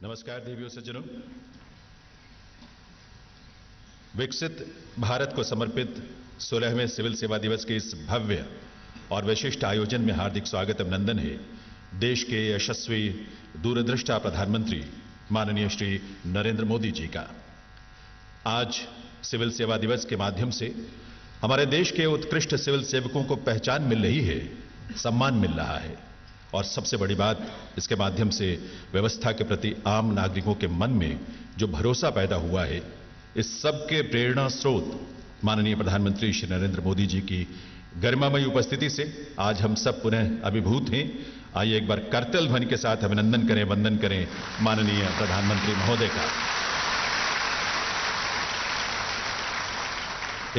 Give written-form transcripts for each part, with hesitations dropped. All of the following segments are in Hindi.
नमस्कार देवियों सज्जनों। विकसित भारत को समर्पित 16वें सिविल सेवा दिवस के इस भव्य और विशिष्ट आयोजन में हार्दिक स्वागत अभिनंदन है देश के यशस्वी दूरदृष्टा प्रधानमंत्री माननीय श्री नरेंद्र मोदी जी का। आज सिविल सेवा दिवस के माध्यम से हमारे देश के उत्कृष्ट सिविल सेवकों को पहचान मिल रही है, सम्मान मिल रहा है और सबसे बड़ी बात, इसके माध्यम से व्यवस्था के प्रति आम नागरिकों के मन में जो भरोसा पैदा हुआ है, इस सब के प्रेरणा स्रोत माननीय प्रधानमंत्री श्री नरेंद्र मोदी जी की गरिमामयी उपस्थिति से आज हम सब पुनः अभिभूत हैं। आइए एक बार करतल ध्वनि के साथ अभिनंदन करें, वंदन करें माननीय प्रधानमंत्री महोदय का।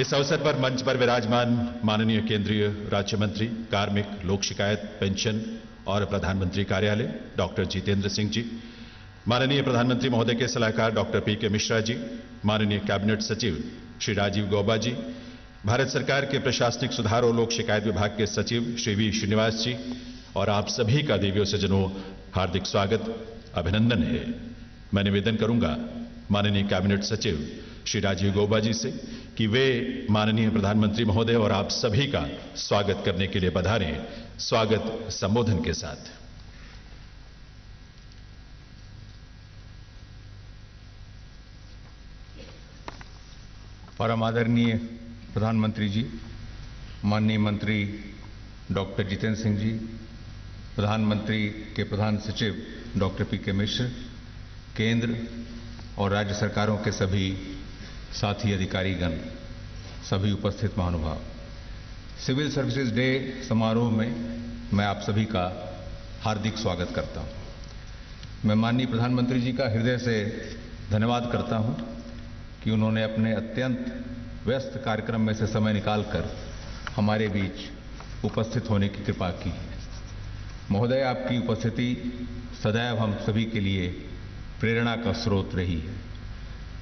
इस अवसर पर मंच पर विराजमान माननीय केंद्रीय राज्य मंत्री कार्मिक, लोक शिकायत, पेंशन और प्रधानमंत्री कार्यालय डॉक्टर जितेंद्र सिंह जी, माननीय प्रधानमंत्री महोदय के सलाहकार डॉक्टर पी.के. मिश्रा जी, माननीय कैबिनेट सचिव श्री राजीव गौबा जी, भारत सरकार के प्रशासनिक सुधार और लोक शिकायत विभाग के सचिव श्री वी श्रीनिवास जी और आप सभी का देवियों सज्जनों हार्दिक स्वागत अभिनंदन है। मैं निवेदन करूंगा माननीय कैबिनेट सचिव श्री राजीव गौबा जी से कि वे माननीय प्रधानमंत्री महोदय और आप सभी का स्वागत करने के लिए पधारें, स्वागत संबोधन के साथ। परम आदरणीय प्रधानमंत्री जी, माननीय मंत्री डॉक्टर जितेंद्र सिंह जी, प्रधानमंत्री के प्रधान सचिव डॉक्टर पी.के. मिश्र, केंद्र और राज्य सरकारों के सभी साथी अधिकारीगण, सभी उपस्थित महानुभाव, सिविल सर्विसेज डे समारोह में मैं आप सभी का हार्दिक स्वागत करता हूं। मैं माननीय प्रधानमंत्री जी का हृदय से धन्यवाद करता हूं कि उन्होंने अपने अत्यंत व्यस्त कार्यक्रम में से समय निकालकर हमारे बीच उपस्थित होने की कृपा की है। महोदय, आपकी उपस्थिति सदैव हम सभी के लिए प्रेरणा का स्रोत रही है।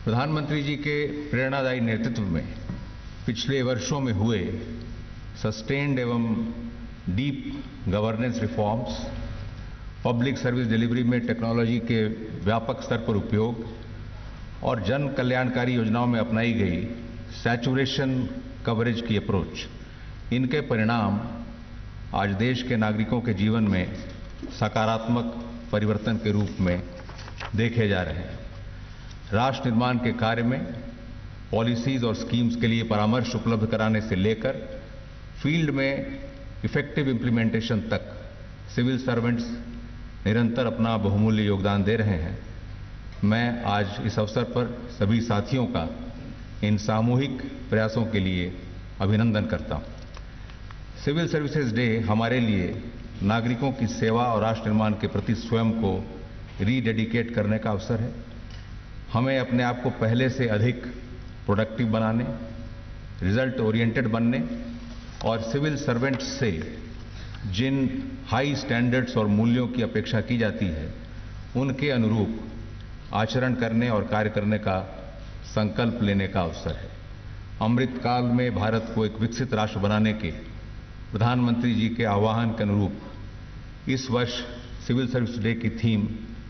प्रधानमंत्री जी के प्रेरणादायी नेतृत्व में पिछले वर्षों में हुए सस्टेन्ड एवं deep governance reforms, public service delivery में टेक्नोलॉजी के व्यापक स्तर पर उपयोग और जन कल्याणकारी योजनाओं में अपनाई गई सैचुरेशन कवरेज की अप्रोच, इनके परिणाम आज देश के नागरिकों के जीवन में सकारात्मक परिवर्तन के रूप में देखे जा रहे हैं। राष्ट्र निर्माण के कार्य में पॉलिसीज और स्कीम्स के लिए परामर्श उपलब्ध कराने से लेकर फील्ड में इफेक्टिव इम्प्लीमेंटेशन तक सिविल सर्वेंट्स निरंतर अपना बहुमूल्य योगदान दे रहे हैं। मैं आज इस अवसर पर सभी साथियों का इन सामूहिक प्रयासों के लिए अभिनंदन करता हूं। सिविल सर्विसेज डे हमारे लिए नागरिकों की सेवा और राष्ट्र निर्माण के प्रति स्वयं को रीडेडिकेट करने का अवसर है। हमें अपने आप को पहले से अधिक प्रोडक्टिव बनाने, रिजल्ट ओरिएंटेड बनने और सिविल सर्वेंट्स से जिन हाई स्टैंडर्ड्स और मूल्यों की अपेक्षा की जाती है, उनके अनुरूप आचरण करने और कार्य करने का संकल्प लेने का अवसर है। अमृत काल में भारत को एक विकसित राष्ट्र बनाने के प्रधानमंत्री जी के आह्वान के अनुरूप इस वर्ष सिविल सर्विस डे की थीम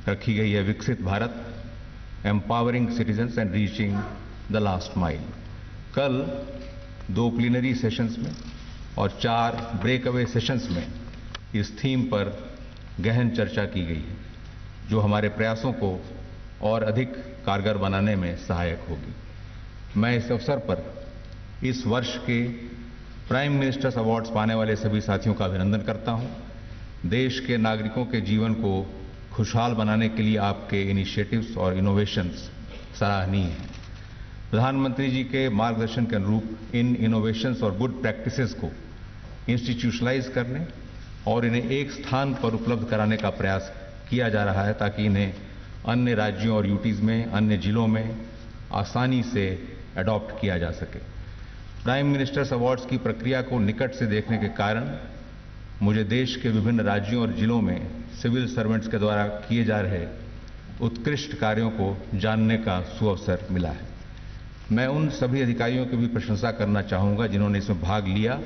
रखी गई है, विकसित Bharat, empowering citizens and reaching the last mile. कल 2 प्लीनरी सेशंस में और 4 ब्रेक अवे सेशंस में इस थीम पर गहन चर्चा की गई है, जो हमारे प्रयासों को और अधिक कारगर बनाने में सहायक होगी। मैं इस अवसर पर इस वर्ष के प्राइम मिनिस्टर्स अवार्ड्स पाने वाले सभी साथियों का अभिनंदन करता हूं। देश के नागरिकों के जीवन को खुशहाल बनाने के लिए आपके इनिशिएटिव्स और इनोवेशंस सराहनीय हैं। प्रधानमंत्री जी के मार्गदर्शन के अनुरूप इन इनोवेशंस और गुड प्रैक्टिसेस को इंस्टीट्यूशनलाइज करने और इन्हें एक स्थान पर उपलब्ध कराने का प्रयास किया जा रहा है, ताकि इन्हें अन्य राज्यों और यूटीज में, अन्य जिलों में आसानी से अडॉप्ट किया जा सके। प्राइम मिनिस्टर्स अवार्ड्स की प्रक्रिया को निकट से देखने के कारण मुझे देश के विभिन्न राज्यों और जिलों में सिविल सर्वेंट्स के द्वारा किए जा रहे उत्कृष्ट कार्यों को जानने का सुअवसर मिला है। मैं उन सभी अधिकारियों की भी प्रशंसा करना चाहूंगा जिन्होंने इसमें भाग लिया,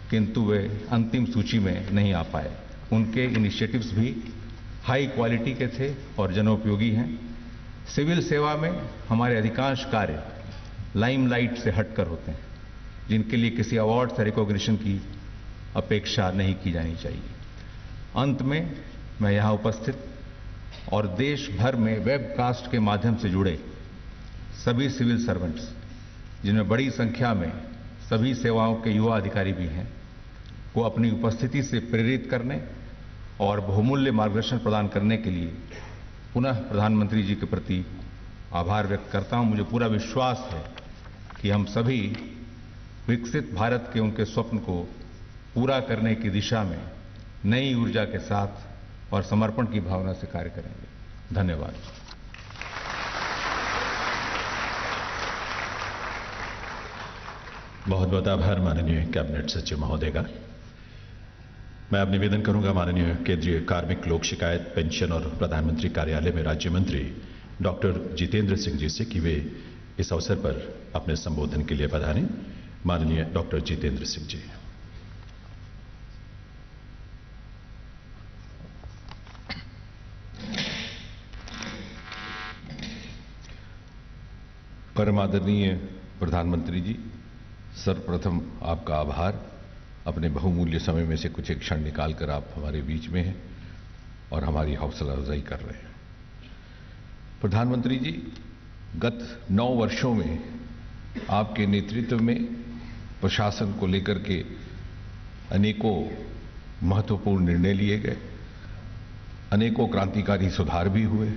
किंतु वे अंतिम सूची में नहीं आ पाए। उनके इनिशिएटिव्स भी हाई क्वालिटी के थे और जनोपयोगी हैं। सिविल सेवा में हमारे अधिकांश कार्य लाइमलाइट से हटकर होते हैं, जिनके लिए किसी अवार्ड से रिकॉग्निशन की अपेक्षा नहीं की जानी चाहिए। अंत में मैं यहां उपस्थित और देश भर में वेबकास्ट के माध्यम से जुड़े सभी सिविल सर्वेंट्स, जिनमें बड़ी संख्या में सभी सेवाओं के युवा अधिकारी भी हैं, को अपनी उपस्थिति से प्रेरित करने और बहुमूल्य मार्गदर्शन प्रदान करने के लिए पुनः प्रधानमंत्री जी के प्रति आभार व्यक्त करता हूं। मुझे पूरा विश्वास है कि हम सभी विकसित भारत के उनके स्वप्न को पूरा करने की दिशा में नई ऊर्जा के साथ और समर्पण की भावना से कार्य करेंगे। धन्यवाद। बहुत बहुत आभार माननीय कैबिनेट सचिव महोदय का। मैं अब निवेदन करूंगा माननीय केंद्रीय कार्मिक लोक शिकायत पेंशन और प्रधानमंत्री कार्यालय में राज्य मंत्री डॉक्टर जितेंद्र सिंह जी से कि वे इस अवसर पर अपने संबोधन के लिए पधारें। माननीय डॉक्टर जितेंद्र सिंह जी। परम आदरणीय प्रधानमंत्री जी, सर्वप्रथम आपका आभार। अपने बहुमूल्य समय में से कुछ एक क्षण निकालकर आप हमारे बीच में हैं और हमारी हौसला अफजाई कर रहे हैं। प्रधानमंत्री जी, गत 9 वर्षों में आपके नेतृत्व में प्रशासन को लेकर के अनेकों महत्वपूर्ण निर्णय लिए गए, अनेकों क्रांतिकारी सुधार भी हुए,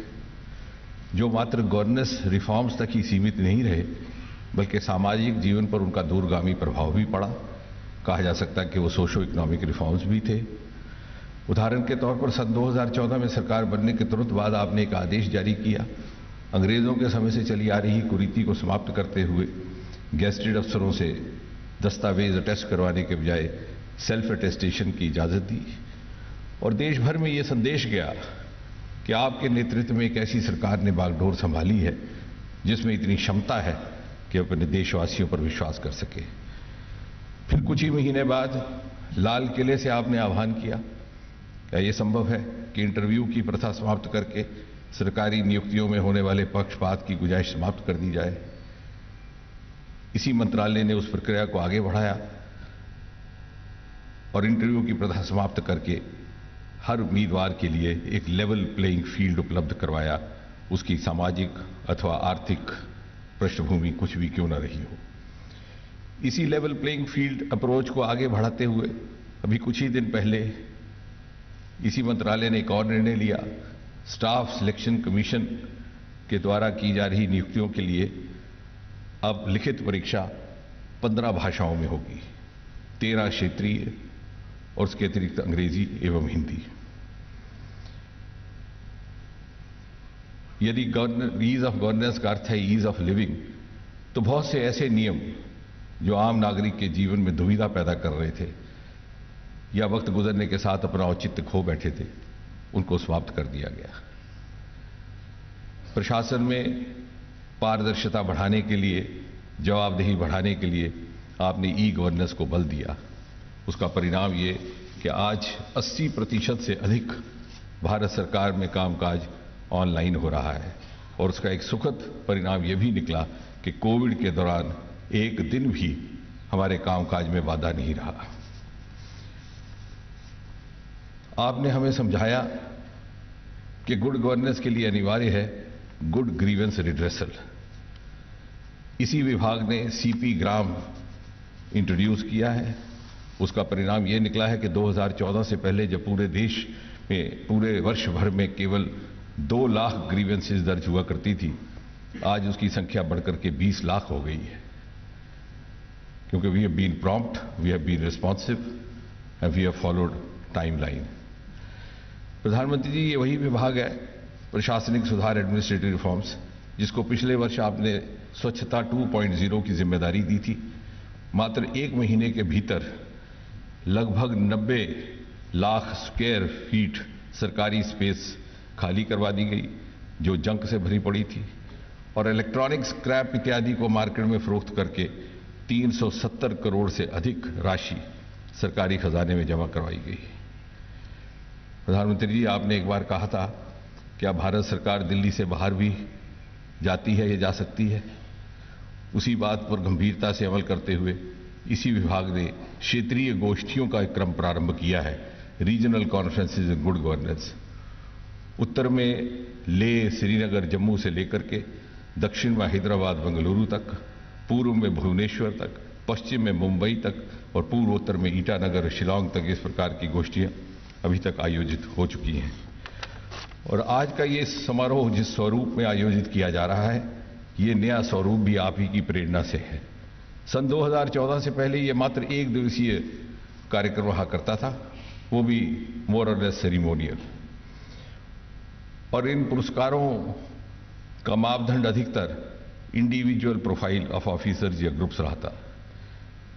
जो मात्र गवर्नेंस रिफॉर्म्स तक ही सीमित नहीं रहे, बल्कि सामाजिक जीवन पर उनका दूरगामी प्रभाव भी पड़ा। कहा जा सकता है कि वो सोशो इकोनॉमिक रिफॉर्म्स भी थे। उदाहरण के तौर पर सन 2014 में सरकार बनने के तुरंत बाद आपने एक आदेश जारी किया, अंग्रेजों के समय से चली आ रही कुरीति को समाप्त करते हुए गेस्टेड अफसरों से दस्तावेज अटेस्ट करवाने के बजाय सेल्फ अटेस्टेशन की इजाजत दी। और देश भर में ये संदेश गया कि आपके नेतृत्व में एक ऐसी सरकार ने बागडोर संभाली है जिसमें इतनी क्षमता है कि अपने देशवासियों पर विश्वास कर सके। फिर कुछ ही महीने बाद लाल किले से आपने आह्वान किया, क्या यह संभव है कि इंटरव्यू की प्रथा समाप्त करके सरकारी नियुक्तियों में होने वाले पक्षपात की गुंजाइश समाप्त कर दी जाए। इसी मंत्रालय ने उस प्रक्रिया को आगे बढ़ाया और इंटरव्यू की प्रथा समाप्त करके हर उम्मीदवार के लिए एक लेवल प्लेइंग फील्ड उपलब्ध करवाया, उसकी सामाजिक अथवा आर्थिक पृष्ठभूमि कुछ भी क्यों न रही हो। इसी लेवल प्लेइंग फील्ड अप्रोच को आगे बढ़ाते हुए अभी कुछ ही दिन पहले इसी मंत्रालय ने एक और निर्णय लिया, स्टाफ सिलेक्शन कमीशन के द्वारा की जा रही नियुक्तियों के लिए अब लिखित परीक्षा 15 भाषाओं में होगी, 13 क्षेत्रीय और उसके अतिरिक्त अंग्रेजी एवं हिंदी। यदि ईज ऑफ गवर्नेंस का अर्थ है ईज ऑफ लिविंग, तो बहुत से ऐसे नियम जो आम नागरिक के जीवन में दुविधा पैदा कर रहे थे या वक्त गुजरने के साथ अपना औचित्य खो बैठे थे, उनको समाप्त कर दिया गया। प्रशासन में पारदर्शिता बढ़ाने के लिए, जवाबदेही बढ़ाने के लिए आपने ई गवर्नेंस को बल दिया। उसका परिणाम ये कि आज 80% से अधिक भारत सरकार में कामकाज ऑनलाइन हो रहा है और उसका एक सुखद परिणाम यह भी निकला कि कोविड के दौरान एक दिन भी हमारे कामकाज में बाधा नहीं रहा। आपने हमें समझाया कि गुड गवर्नेंस के लिए अनिवार्य है गुड ग्रीवेंस रिड्रेसल। इसी विभाग ने सीपी ग्राम इंट्रोड्यूस किया है। उसका परिणाम यह निकला है कि 2014 से पहले जब पूरे देश में पूरे वर्ष भर में केवल 2 लाख ग्रीवेंसेस दर्ज हुआ करती थी, आज उसकी संख्या बढ़कर के 20 लाख हो गई है, क्योंकि we have been prompt, we have been responsive and we have followed timeline. प्रधानमंत्री जी, ये वही विभाग है, प्रशासनिक सुधार एडमिनिस्ट्रेटिव रिफॉर्म्स, जिसको पिछले वर्ष आपने स्वच्छता 2.0 की जिम्मेदारी दी थी। मात्र 1 महीने के भीतर लगभग 90 लाख स्क्वायर फीट सरकारी स्पेस खाली करवा दी गई जो जंक से भरी पड़ी थी, और इलेक्ट्रॉनिक स्क्रैप इत्यादि को मार्केट में फरोख्त करके 370 करोड़ से अधिक राशि सरकारी खजाने में जमा करवाई गई। प्रधानमंत्री जी, आपने एक बार कहा था कि अब भारत सरकार दिल्ली से बाहर भी जाती है या जा सकती है। उसी बात पर गंभीरता से अमल करते हुए इसी विभाग ने क्षेत्रीय गोष्ठियों का एक क्रम प्रारंभ किया है, regional conferences in good governance. उत्तर में लेह, श्रीनगर, जम्मू से लेकर के दक्षिण में हैदराबाद, बेंगलुरु तक, पूर्व में भुवनेश्वर तक, पश्चिम में मुंबई तक और पूर्वोत्तर में ईटानगर, शिलांग तक इस प्रकार की गोष्ठियां अभी तक आयोजित हो चुकी हैं। और आज का ये समारोह जिस स्वरूप में आयोजित किया जा रहा है, ये नया स्वरूप भी आप ही की प्रेरणा से है। सन 2014 से पहले ये मात्र एक दिवसीय कार्यक्रम रहा करता था, वो भी मोर और लेस सेरिमोनियल। और इन पुरस्कारों का मापदंड अधिकतर इंडिविजुअल प्रोफाइल ऑफ ऑफिसर्स या ग्रुप्स रहा था।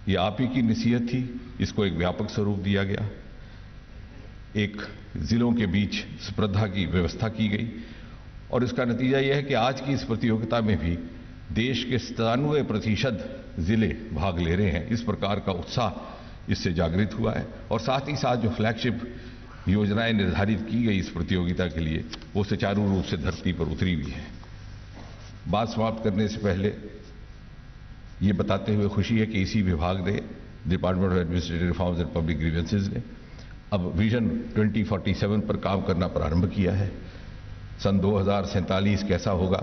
ये आप ही की नसीहत थी, इसको एक व्यापक स्वरूप दिया गया, एक जिलों के बीच स्पर्धा की व्यवस्था की गई और इसका नतीजा यह है कि आज की इस प्रतियोगिता में भी देश के 97% जिले भाग ले रहे हैं। इस प्रकार का उत्साह इससे जागृत हुआ है और साथ ही साथ जो फ्लैगशिप योजनाएं निर्धारित की गई इस प्रतियोगिता के लिए, वो सुचारू रूप से धरती पर उतरी हुई है। बात समाप्त करने से पहले ये बताते हुए खुशी है कि इसी विभाग ने, department of administrative reforms and public grievances ने अब विजन 2047 पर काम करना प्रारंभ किया है। सन 2047 कैसा होगा,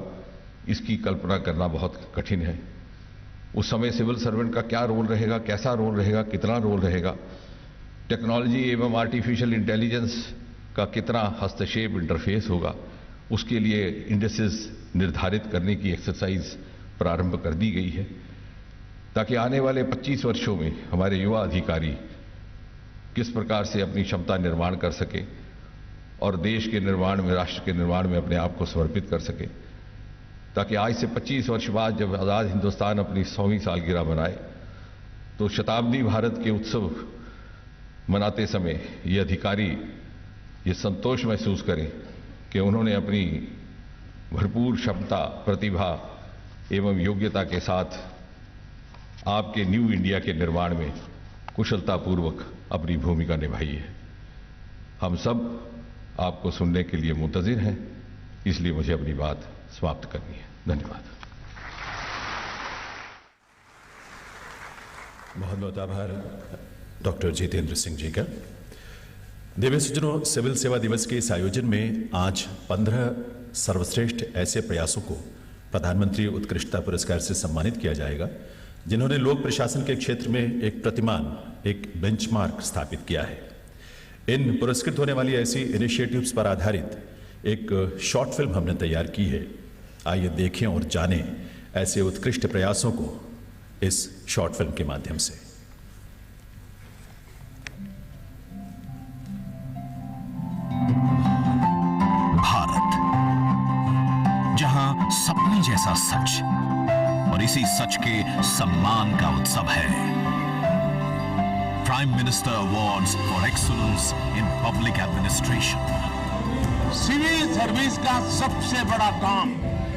इसकी कल्पना करना बहुत कठिन है। उस समय सिविल सर्वेंट का क्या रोल रहेगा, कैसा रोल रहेगा, कितना रोल रहेगा, टेक्नोलॉजी एवं आर्टिफिशियल इंटेलिजेंस का कितना हस्तक्षेप, इंटरफेस होगा, उसके लिए इंडेक्सेस निर्धारित करने की एक्सरसाइज प्रारंभ कर दी गई है, ताकि आने वाले 25 वर्षों में हमारे युवा अधिकारी किस प्रकार से अपनी क्षमता निर्माण कर सके और देश के निर्माण में, राष्ट्र के निर्माण में अपने आप को समर्पित कर सके, ताकि आज से 25 वर्ष बाद जब आज़ाद हिंदुस्तान अपनी 100वीं सालगिरह मनाए तो शताब्दी भारत के उत्सव मनाते समय ये अधिकारी ये संतोष महसूस करें कि उन्होंने अपनी भरपूर क्षमता, प्रतिभा एवं योग्यता के साथ आपके न्यू इंडिया के निर्माण में कुशलतापूर्वक अपनी भूमिका निभाई है। हम सब आपको सुनने के लिए मुंतजिर हैं, इसलिए मुझे अपनी बात समाप्त करनी है। धन्यवाद। बहुत बहुत आभार डॉक्टर जितेंद्र सिंह जी का। दिव्य सज्जनों, सिविल सेवा दिवस के इस आयोजन में आज 15 सर्वश्रेष्ठ ऐसे प्रयासों को प्रधानमंत्री उत्कृष्टता पुरस्कार से सम्मानित किया जाएगा, जिन्होंने लोक प्रशासन के क्षेत्र में एक प्रतिमान, एक बेंचमार्क स्थापित किया है। इन पुरस्कृत होने वाली ऐसी इनिशिएटिव्स पर आधारित एक शॉर्ट फिल्म हमने तैयार की है। आइए देखें और जानें ऐसे उत्कृष्ट प्रयासों को इस शॉर्ट फिल्म के माध्यम से। भारत, जहां सपने जैसा सच और इसी सच के सम्मान का उत्सव है। Prime minister awards for excellence in public administration. Civil service का सबसे बड़ा काम,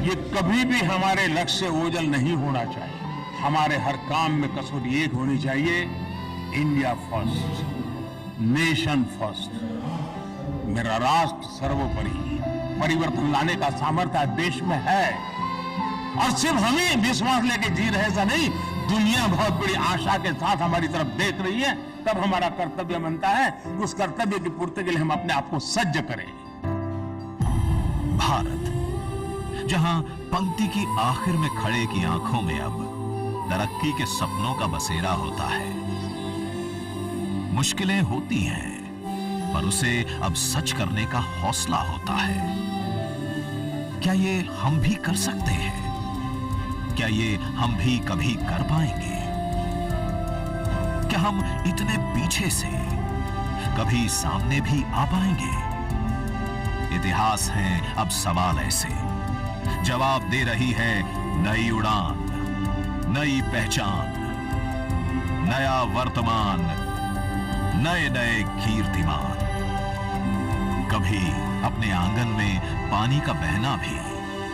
ये कभी भी हमारे लक्ष्य से ओझल नहीं होना चाहिए। हमारे हर काम में कसौटी एक होनी चाहिए, इंडिया फर्स्ट, नेशन फर्स्ट। मेरा राष्ट्र सर्वोपरि। परिवर्तन लाने का सामर्थ्य देश में है और सिर्फ हमें विश्वास लेके जी रहे ऐसा नहीं, दुनिया बहुत बड़ी आशा के साथ हमारी तरफ देख रही है। तब हमारा कर्तव्य बनता है उस कर्तव्य की पूर्ति के लिए हम अपने आप को सज्ज करें। भारत, जहां पंक्ति की आखिर में खड़े की आंखों में अब तरक्की के सपनों का बसेरा होता है। मुश्किलें होती हैं, पर उसे अब सच करने का हौसला होता है। क्या ये हम भी कर सकते हैं? क्या ये हम भी कभी कर पाएंगे? क्या हम इतने पीछे से कभी सामने भी आ पाएंगे? इतिहास है अब सवाल ऐसे, जवाब दे रही है नई उड़ान, नई पहचान, नया वर्तमान, नए नए कीर्तिमान। कभी अपने आंगन में पानी का बहना भी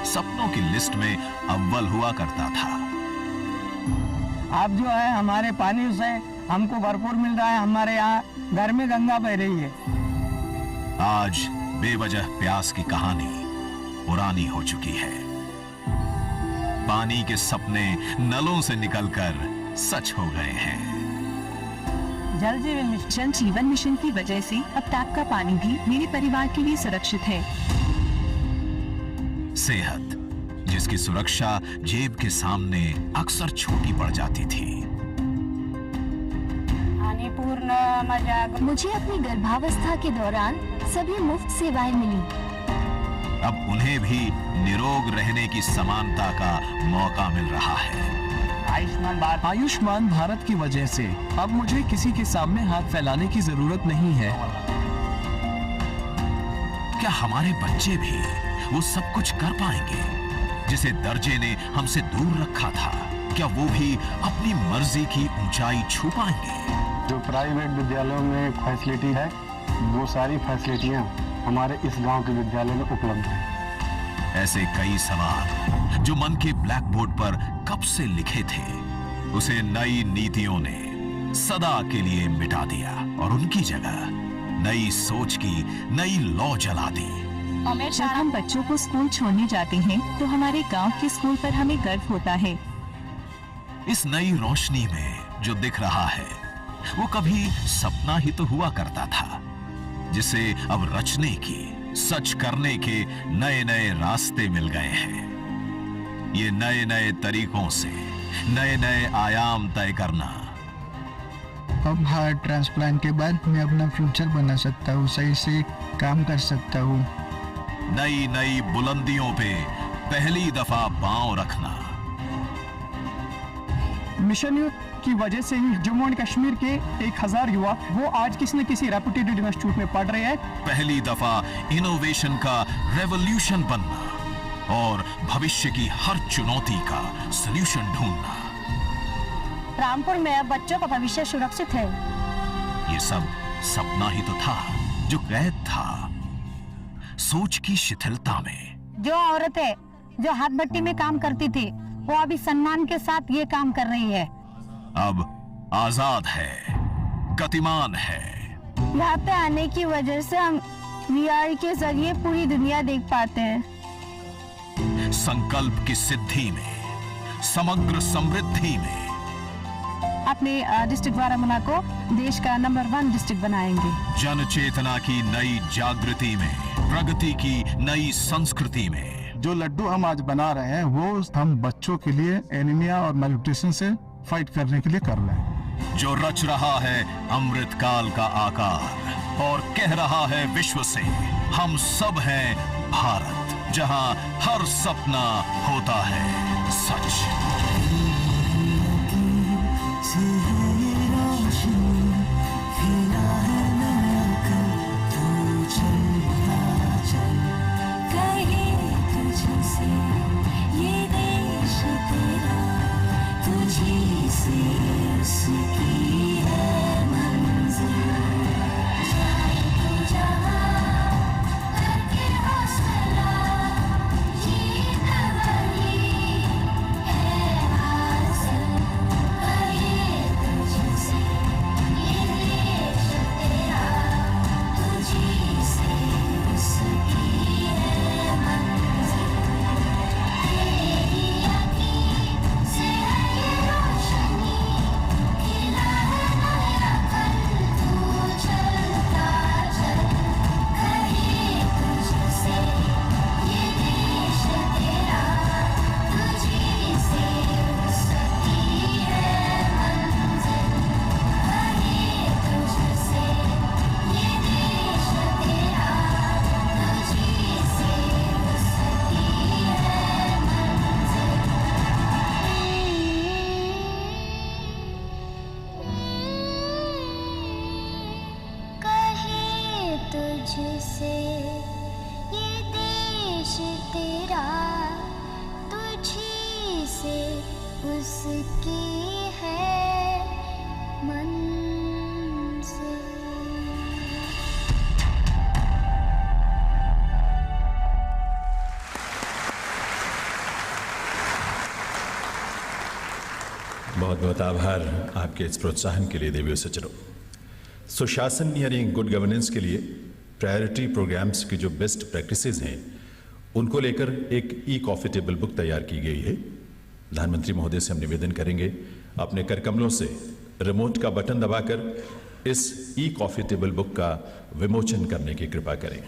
सपनों की लिस्ट में अव्वल हुआ करता था। अब जो है हमारे पानी से हमको भरपूर मिल रहा है। हमारे यहाँ घर में गंगा बह रही है। आज बेवजह प्यास की कहानी पुरानी हो चुकी है। पानी के सपने नलों से निकलकर सच हो गए हैं। जल जीवन मिशन की वजह से अब टैप का पानी भी मेरे परिवार के लिए सुरक्षित है। सेहत, जिसकी सुरक्षा जेब के सामने अक्सर छोटी पड़ जाती थी। मुझे अपनी गर्भावस्था के दौरान सभी मुफ्त सेवाएं मिली। अब उन्हें भी निरोग रहने की समानता का मौका मिल रहा है। आयुष्मान भारत की वजह से अब मुझे किसी के सामने हाथ फैलाने की जरूरत नहीं है। क्या हमारे बच्चे भी वो सब कुछ कर पाएंगे जिसे दर्जे ने हमसे दूर रखा था? क्या वो भी अपनी मर्जी की ऊंचाई छू पाएंगे? जो प्राइवेट विद्यालयों में फैसिलिटी है, वो सारी फैसिलिटियां हमारे इस गांव के विद्यालय में उपलब्ध हैं। ऐसे कई सवाल जो मन के ब्लैक बोर्ड पर कब से लिखे थे, उसे नई नीतियों ने सदा के लिए मिटा दिया और उनकी जगह नई सोच की नई लौ जला दी। जब हम बच्चों को स्कूल छोड़ने जाते हैं तो हमारे गांव के स्कूल पर हमें गर्व होता है। इस नई रोशनी में जो दिख रहा है वो कभी सपना ही तो हुआ करता था, जिसे अब रचने की, सच करने के नए नए रास्ते मिल गए हैं। ये नए नए तरीकों से नए नए आयाम तय करना। अब हार्ट ट्रांसप्लांट के बाद मैं अपना फ्यूचर बना सकता हूँ, सही से काम कर सकता हूँ। नई नई बुलंदियों पे पहली दफा पांव रखना। मिशन यूथ की वजह से ही जम्मू एंड कश्मीर के 1000 युवा वो आज किसी न किसी रेपुटेड इंस्टीट्यूट में पढ़ रहे हैं। पहली दफा इनोवेशन का रेवोल्यूशन बनना और भविष्य की हर चुनौती का सॉल्यूशन ढूंढना। रामपुर में अब बच्चों का भविष्य सुरक्षित है। ये सब सपना ही तो था जो कैद था सोच की शिथिलता में। जो औरतें जो हाथ भट्टी में काम करती थी, वो अभी सम्मान के साथ ये काम कर रही है। अब आजाद है, गतिमान है। यहाँ पे आने की वजह से हम VR के जरिए पूरी दुनिया देख पाते हैं। संकल्प की सिद्धि में, समग्र समृद्धि में अपने डिस्ट्रिक्ट बारामूला को देश का नंबर 1 डिस्ट्रिक्ट बनाएंगे। जन चेतना की नई जागृति में, प्रगति की नई संस्कृति में। जो लड्डू हम आज बना रहे हैं वो हम बच्चों के लिए एनीमिया और मैलन्यूट्रिशन से फाइट करने के लिए कर रहे हैं। जो रच रहा है अमृत काल का आकार और कह रहा है विश्व से, हम सब हैं भारत, जहां हर सपना होता है सच। बहुत बहुत आभार आपके इस प्रोत्साहन के लिए देवियों सज्जनों। सुशासन यानी गुड गवर्नेंस के लिए प्रायोरिटी प्रोग्राम्स की जो बेस्ट प्रैक्टिसेस हैं उनको लेकर एक ई कॉफी टेबल बुक तैयार की गई है। प्रधानमंत्री महोदय से हम निवेदन करेंगे अपने करकमलों से रिमोट का बटन दबाकर इस ई कॉफी टेबल बुक का विमोचन करने की कृपा करें।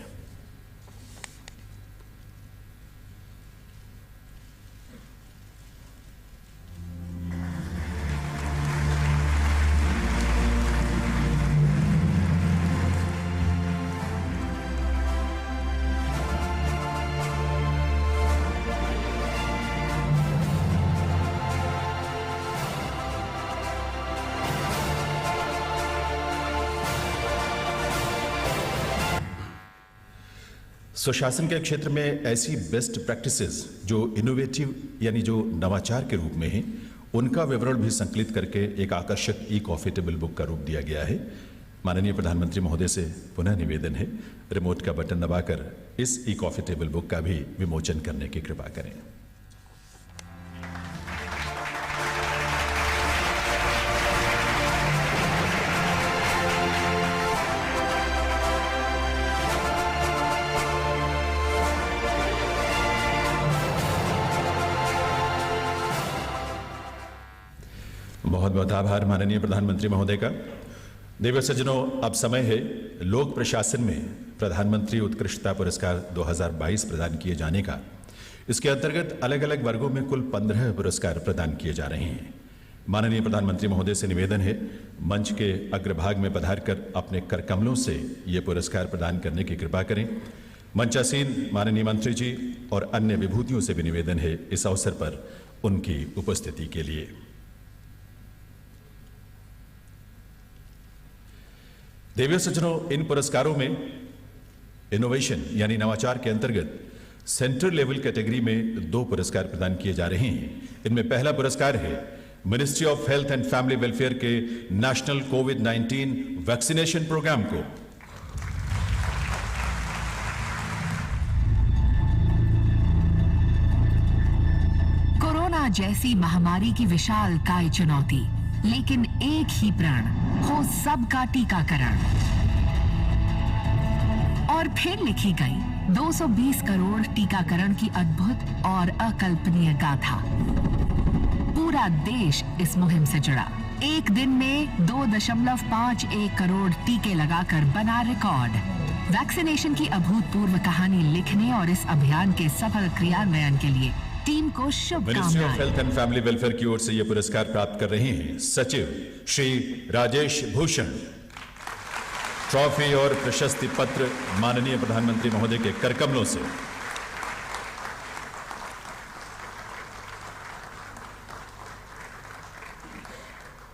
सुशासन के क्षेत्र में ऐसी बेस्ट प्रैक्टिसेस जो इनोवेटिव यानी जो नवाचार के रूप में हैं, उनका विवरण भी संकलित करके एक आकर्षक ई कॉफी टेबल बुक का रूप दिया गया है। माननीय प्रधानमंत्री महोदय से पुनः निवेदन है रिमोट का बटन दबाकर इस ई कॉफी टेबल बुक का भी विमोचन करने की कृपा करें। बहुत बहुत आभार माननीय प्रधानमंत्री महोदय का। देव सज्जनों, अब समय है लोक प्रशासन में प्रधानमंत्री उत्कृष्टता पुरस्कार 2022 प्रदान किए जाने का। इसके अंतर्गत अलग अलग वर्गों में कुल 15 पुरस्कार प्रदान किए जा रहे हैं। माननीय प्रधानमंत्री महोदय से निवेदन है मंच के अग्रभाग में पधारकर अपने करकमलों से ये पुरस्कार प्रदान करने की कृपा करें। मंचासीन माननीय मंत्री जी और अन्य विभूतियों से भी निवेदन है इस अवसर पर उनकी उपस्थिति के लिए। देवियों सज्जनों, इन पुरस्कारों में इनोवेशन यानी नवाचार के अंतर्गत सेंटर लेवल कैटेगरी में 2 पुरस्कार प्रदान किए जा रहे हैं। इनमें पहला पुरस्कार है ministry of health and family welfare के नेशनल कोविड-19 वैक्सीनेशन प्रोग्राम को। कोरोना जैसी महामारी की विशालकाय चुनौती, लेकिन एक ही प्रण हो सबका टीकाकरण। और फिर लिखी गई 220 करोड़ टीकाकरण की अद्भुत और अकल्पनीय गाथा। पूरा देश इस मुहिम से जुड़ा। एक दिन में 2.51 करोड़ टीके लगाकर बना रिकॉर्ड। वैक्सीनेशन की अभूतपूर्व कहानी लिखने और इस अभियान के सफल क्रियान्वयन के लिए टीम को मिनिस्ट्री ऑफ शुभकामनाएं। हेल्थ एंड फैमिली वेलफेयर की ओर से यह पुरस्कार प्राप्त कर रहे हैं सचिव श्री राजेश भूषण। ट्रॉफी और प्रशस्ति पत्र माननीय प्रधानमंत्री महोदय के करकमलों से।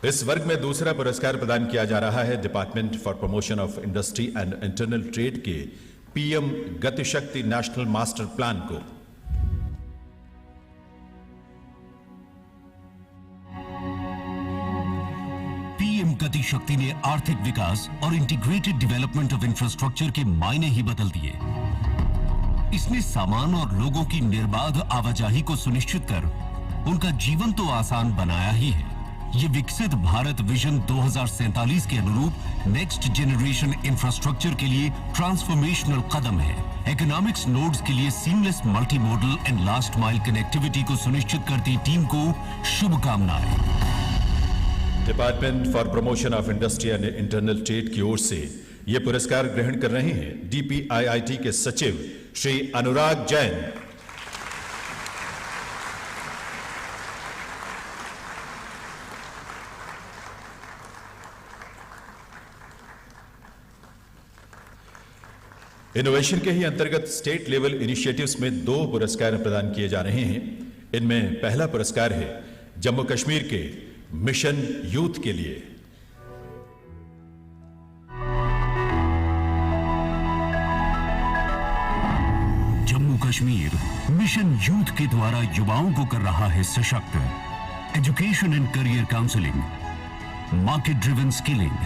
इस वर्ग में दूसरा पुरस्कार प्रदान किया जा रहा है department for promotion of industry and internal trade के PM Gatishakti national master plan को। पीएम गति शक्ति ने आर्थिक विकास और इंटीग्रेटेड डेवलपमेंट ऑफ इंफ्रास्ट्रक्चर के मायने ही बदल दिए। इसने सामान और लोगों की निर्बाध आवाजाही को सुनिश्चित कर उनका जीवन तो आसान बनाया ही है। ये विकसित भारत विजन 2047 के अनुरूप नेक्स्ट जनरेशन इंफ्रास्ट्रक्चर के लिए ट्रांसफॉर्मेशनल कदम है। इकोनॉमिक्स नोड्स के लिए seamless multi modal and last mile connectivity को सुनिश्चित करती टीम को शुभकामनाएं। Department for promotion of industry and internal trade की ओर से यह पुरस्कार ग्रहण कर रहे हैं डीपीआईआईटी के सचिव श्री अनुराग जैन। इनोवेशन के ही अंतर्गत स्टेट लेवल इनिशिएटिव्स में 2 पुरस्कार प्रदान किए जा रहे हैं। इनमें पहला पुरस्कार है जम्मू कश्मीर के मिशन यूथ के लिए। जम्मू कश्मीर मिशन यूथ के द्वारा युवाओं को कर रहा है सशक्त। Education and career counselling, market driven skilling,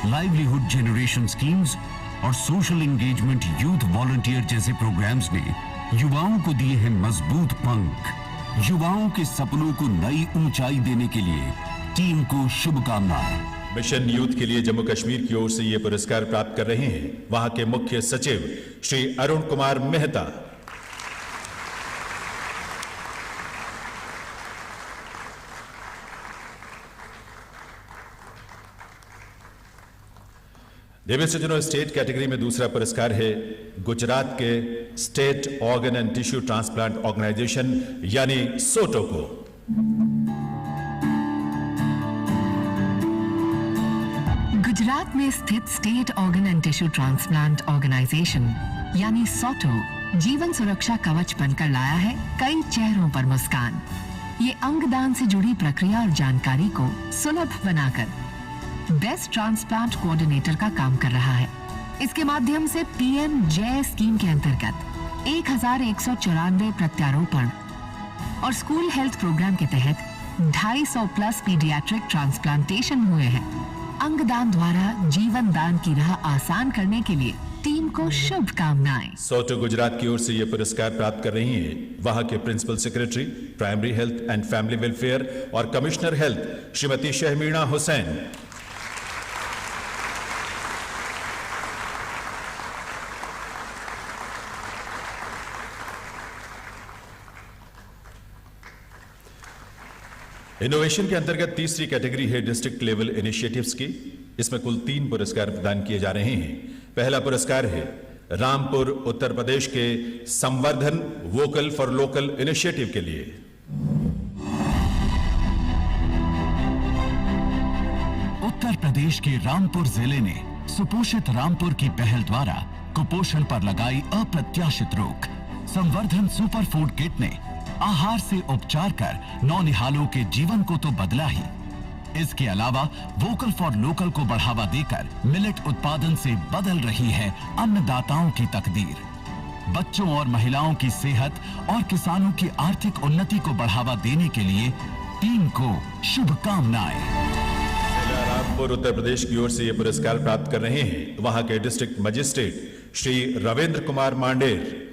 livelihood generation schemes और सोशल एंगेजमेंट यूथ वॉलंटियर जैसे प्रोग्राम्स ने युवाओं को दिए हैं मजबूत पंख। युवाओं के सपनों को नई ऊंचाई देने के लिए टीम को शुभकामनाएं। मिशन यूथ के लिए जम्मू कश्मीर की ओर से यह पुरस्कार प्राप्त कर रहे हैं वहां के मुख्य सचिव श्री अरुण कुमार मेहता। दिव्य सज्जनों, स्टेट कैटेगरी में दूसरा पुरस्कार है गुजरात के state organ and tissue transplant organization यानी सोटो को। गुजरात में स्थित state organ and tissue transplant organization यानी सोटो जीवन सुरक्षा कवच बनकर लाया है कई चेहरों पर मुस्कान। ये अंगदान से जुड़ी प्रक्रिया और जानकारी को सुलभ बनाकर बेस्ट ट्रांसप्लांट कोऑर्डिनेटर का काम कर रहा है। इसके माध्यम से पीएम जय स्कीम के अंतर्गत 1194 प्रत्यारोपण और स्कूल हेल्थ प्रोग्राम के तहत 250 प्लस पीडियाट्रिक ट्रांसप्लांटेशन हुए हैं। अंगदान द्वारा जीवन दान की राह आसान करने के लिए टीम को शुभकामनाएं। सोटो गुजरात की ओर से यह पुरस्कार प्राप्त कर रही हैं वहां के principal secretary primary health and family welfare और कमिश्नर हेल्थ श्रीमती शहमीना हुसैन। इनोवेशन के अंतर्गत तीसरी कैटेगरी है डिस्ट्रिक्ट लेवल इनिशिएटिव्स की। इसमें कुल 3 पुरस्कार प्रदान किए जा रहे हैं। पहला पुरस्कार है रामपुर उत्तर प्रदेश के संवर्धन वोकल फॉर लोकल इनिशिएटिव के लिए। उत्तर प्रदेश के रामपुर जिले ने सुपोषित रामपुर की पहल द्वारा कुपोषण पर लगाई अप्रत्याशित रोक। संवर्धन सुपर फूड किट ने आहार से उपचार कर नौनिहालों के जीवन को तो बदला ही, इसके अलावा वोकल फॉर लोकल को बढ़ावा देकर मिलेट उत्पादन से बदल रही है अन्नदाताओं की तकदीर। बच्चों और महिलाओं की सेहत और किसानों की आर्थिक उन्नति को बढ़ावा देने के लिए टीम को शुभकामनाएं। जिला रामपुर उत्तर प्रदेश की ओर से यह पुरस्कार प्राप्त कर रहे हैं वहां के डिस्ट्रिक्ट मजिस्ट्रेट श्री रविंद्र कुमार मांडेर।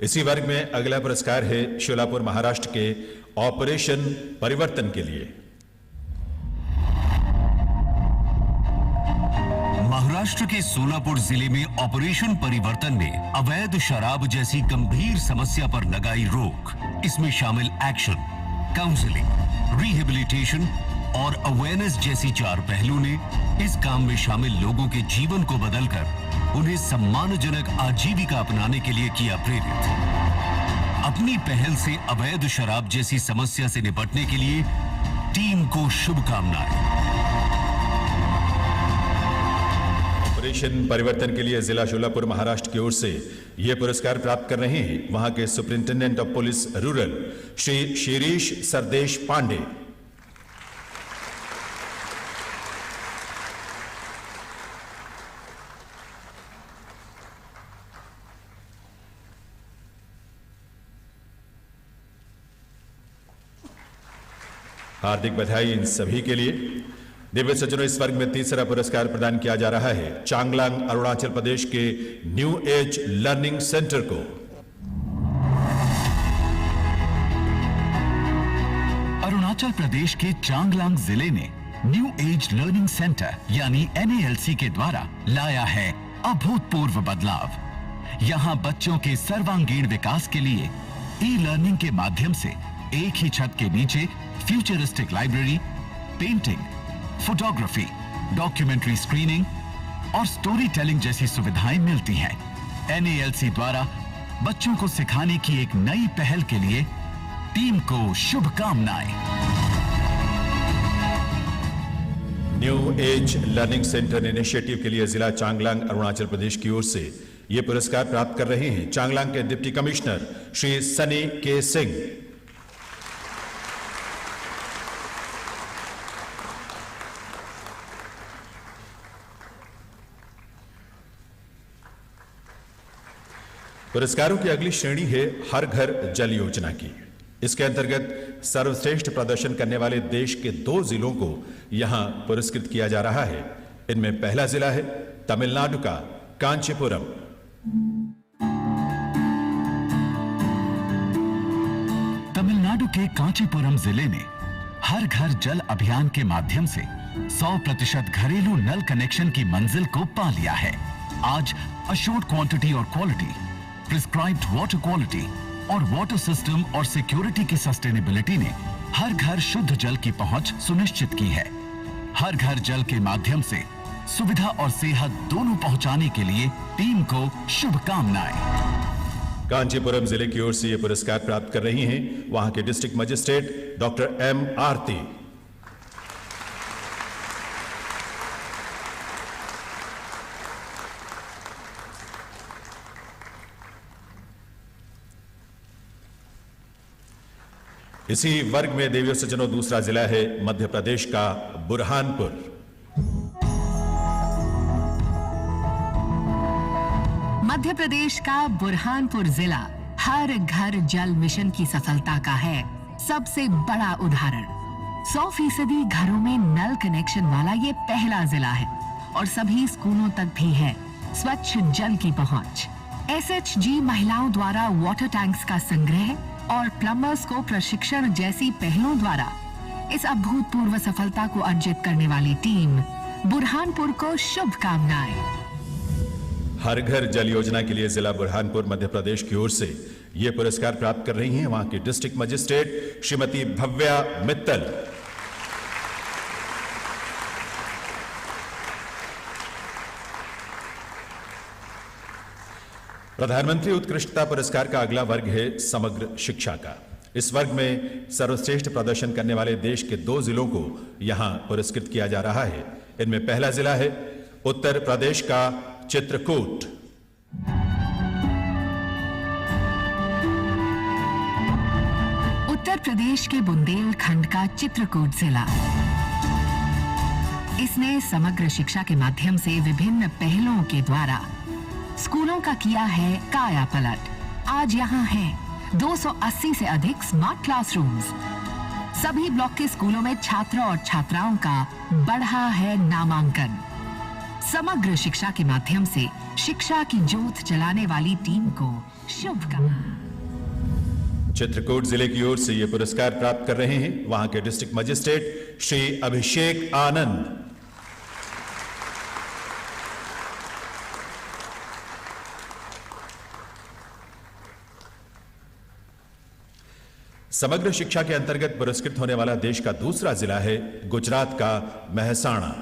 इसी वर्ग में अगला पुरस्कार है शोलापुर महाराष्ट्र के ऑपरेशन परिवर्तन के लिए। महाराष्ट्र के सोलापुर जिले में ऑपरेशन परिवर्तन ने अवैध शराब जैसी गंभीर समस्या पर लगाई रोक। इसमें शामिल एक्शन, काउंसलिंग, रिहेबिलिटेशन और अवेयरनेस जैसी 4 पहलू ने इस काम में शामिल लोगों के जीवन को बदलकर उन्हें सम्मानजनक आजीविका अपनाने के लिए किया प्रेरित। अपनी पहल से अवैध शराब जैसी समस्या से निपटने के लिए टीम को शुभकामनाएं। ऑपरेशन परिवर्तन के लिए जिला शोलापुर महाराष्ट्र की ओर से यह पुरस्कार प्राप्त कर रहे हैं वहां के superintendent of police rural Shri Shirish Sardesh Pande. हार्दिक बधाई इन सभी के लिए। दिव्य सज्जनों, इस वर्ग में तीसरा पुरस्कार प्रदान किया जा रहा है चांगलांग अरुणाचल प्रदेश के न्यू एज लर्निंग सेंटर को। अरुणाचल प्रदेश के चांगलांग जिले ने न्यू एज लर्निंग सेंटर यानी NALC के द्वारा लाया है अभूतपूर्व बदलाव। यहां बच्चों के सर्वांगीण विकास के लिए ई-लर्निंग के माध्यम से एक ही छत के नीचे futuristic library, painting, photography, documentary screening और स्टोरी टेलिंग जैसी सुविधाएं मिलती हैं। NALC द्वारा बच्चों को सिखाने की एक नई पहल के लिए टीम को शुभकामनाएं। New age learning centre initiative के लिए जिला चांगलांग अरुणाचल प्रदेश की ओर से यह पुरस्कार प्राप्त कर रहे हैं चांगलांग के डिप्टी कमिश्नर श्री सनी के सिंह। पुरस्कारों की अगली श्रेणी है हर घर जल योजना की। इसके अंतर्गत सर्वश्रेष्ठ प्रदर्शन करने वाले देश के 2 जिलों को यहां पुरस्कृत किया जा रहा है। इनमें पहला जिला है तमिलनाडु का कांचीपुरम। के कांचीपुरम जिले ने हर घर जल अभियान के माध्यम से 100% घरेलू नल कनेक्शन की मंजिल को पा लिया है। आज अश्योर्ड क्वांटिटी और क्वालिटी, प्रिस्क्राइब्ड वाटर क्वालिटी और वाटर सिस्टम और सिक्योरिटी की सस्टेनेबिलिटी ने हर घर शुद्ध जल की पहुंच सुनिश्चित की है। हर घर जल के माध्यम से सुविधा और सेहत दोनों पहुंचाने के लिए टीम को शुभकामनाएं। कांचीपुरम जिले की ओर से ये पुरस्कार प्राप्त कर रही हैं वहां के डिस्ट्रिक्ट मजिस्ट्रेट डॉक्टर एम आरती। इसी वर्ग में देवियों सज्जनों दूसरा जिला है मध्य प्रदेश का बुरहानपुर। मध्य प्रदेश का बुरहानपुर जिला हर घर जल मिशन की सफलता का है सबसे बड़ा उदाहरण। 100% घरों में नल कनेक्शन वाला ये पहला जिला है और सभी स्कूलों तक भी है स्वच्छ जल की पहुंच। SHG महिलाओं द्वारा वाटर टैंक्स का संग्रह और प्लम्बर्स को प्रशिक्षण जैसी पहलों द्वारा इस अभूतपूर्व सफलता को अर्जित करने वाली टीम बुरहानपुर को शुभकामनाएं। हर घर जल योजना के लिए जिला बुरहानपुर मध्य प्रदेश की ओर से ये पुरस्कार प्राप्त कर रही हैं वहां की डिस्ट्रिक्ट मजिस्ट्रेट श्रीमती भव्या मित्तल। प्रधानमंत्री उत्कृष्टता पुरस्कार का अगला वर्ग है समग्र शिक्षा का। इस वर्ग में सर्वश्रेष्ठ प्रदर्शन करने वाले देश के 2 जिलों को यहां पुरस्कृत किया जा रहा है। इनमें पहला जिला है उत्तर प्रदेश का चित्रकूट। उत्तर प्रदेश के बुंदेलखंड का चित्रकूट जिला, इसने समग्र शिक्षा के माध्यम से विभिन्न पहलों के द्वारा स्कूलों का किया है काया पलट। आज यहाँ है 280 से अधिक स्मार्ट क्लासरूम्स। सभी ब्लॉक के स्कूलों में छात्रों और छात्राओं का बढ़ा है नामांकन। समग्र शिक्षा के माध्यम से शिक्षा की ज्योत जलाने वाली टीम को शुभकामनाएं। चित्रकूट जिले की ओर से ये पुरस्कार प्राप्त कर रहे हैं वहां के डिस्ट्रिक्ट मजिस्ट्रेट श्री अभिषेक आनंद। समग्र शिक्षा के अंतर्गत पुरस्कृत होने वाला देश का दूसरा जिला है गुजरात का मेहसाणा।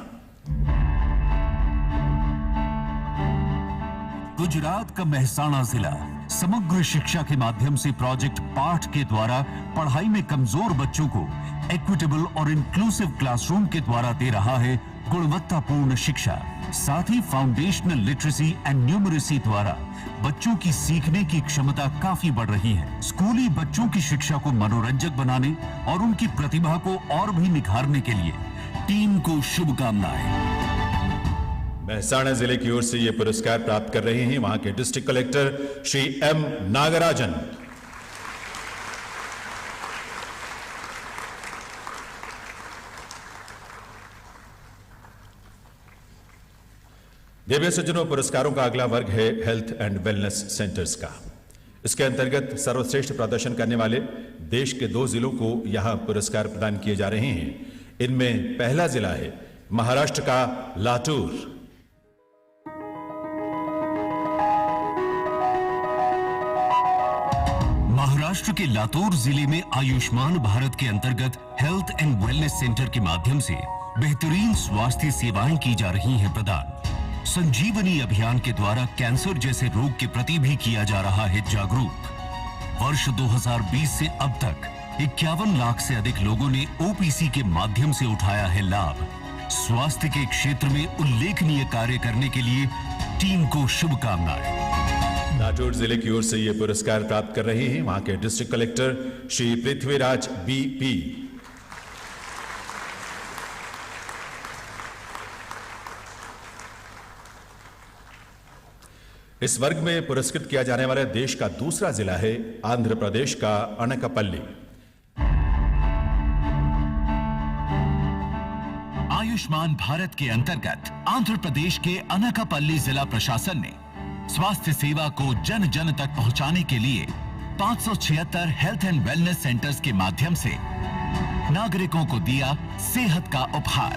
गुजरात का मेहसाणा जिला समग्र शिक्षा के माध्यम से प्रोजेक्ट पाठ के द्वारा पढ़ाई में कमजोर बच्चों को इक्विटेबल और इंक्लूसिव क्लासरूम के द्वारा दे रहा है गुणवत्तापूर्ण शिक्षा। साथ ही फाउंडेशनल लिटरेसी एंड न्यूमरेसी द्वारा बच्चों की सीखने की क्षमता काफी बढ़ रही है। स्कूली बच्चों की शिक्षा को मनोरंजक बनाने और उनकी प्रतिभा को और भी निखारने के लिए टीम को शुभकामनाएं। मेहसाणा जिले की ओर से यह पुरस्कार प्राप्त कर रहे हैं वहां के district collector Shri M Nagarajan. देवियों सज्जनों पुरस्कारों का अगला वर्ग है हेल्थ एंड वेलनेस सेंटर्स का। इसके अंतर्गत सर्वश्रेष्ठ प्रदर्शन करने वाले देश के 2 जिलों को यहां पुरस्कार प्रदान किए जा रहे हैं। इनमें पहला जिला है महाराष्ट्र का लातूर। महाराष्ट्र के लातूर जिले में आयुष्मान भारत के अंतर्गत हेल्थ एंड वेलनेस सेंटर के माध्यम से बेहतरीन स्वास्थ्य सेवाएं की जा रही हैं प्रदान। संजीवनी अभियान के द्वारा कैंसर जैसे रोग के प्रति भी किया जा रहा है जागरूक। वर्ष 2020 से अब तक 51 लाख से अधिक लोगों ने ओपीसी के माध्यम से उठाया है लाभ। स्वास्थ्य के क्षेत्र में उल्लेखनीय कार्य करने के लिए टीम को शुभकामनाएं। लातूर जिले की ओर से यह पुरस्कार प्राप्त कर रहे हैं वहां के district collector Shri Prithviraj BP। इस वर्ग में पुरस्कृत किया जाने वाला देश का दूसरा जिला है आंध्र प्रदेश का अनकापल्ली। आयुष्मान भारत के अंतर्गत आंध्र प्रदेश के अनकापल्ली जिला प्रशासन ने स्वास्थ्य सेवा को जन जन तक पहुंचाने के लिए 576 हेल्थ एंड वेलनेस सेंटर्स के माध्यम से नागरिकों को दिया सेहत का उपहार।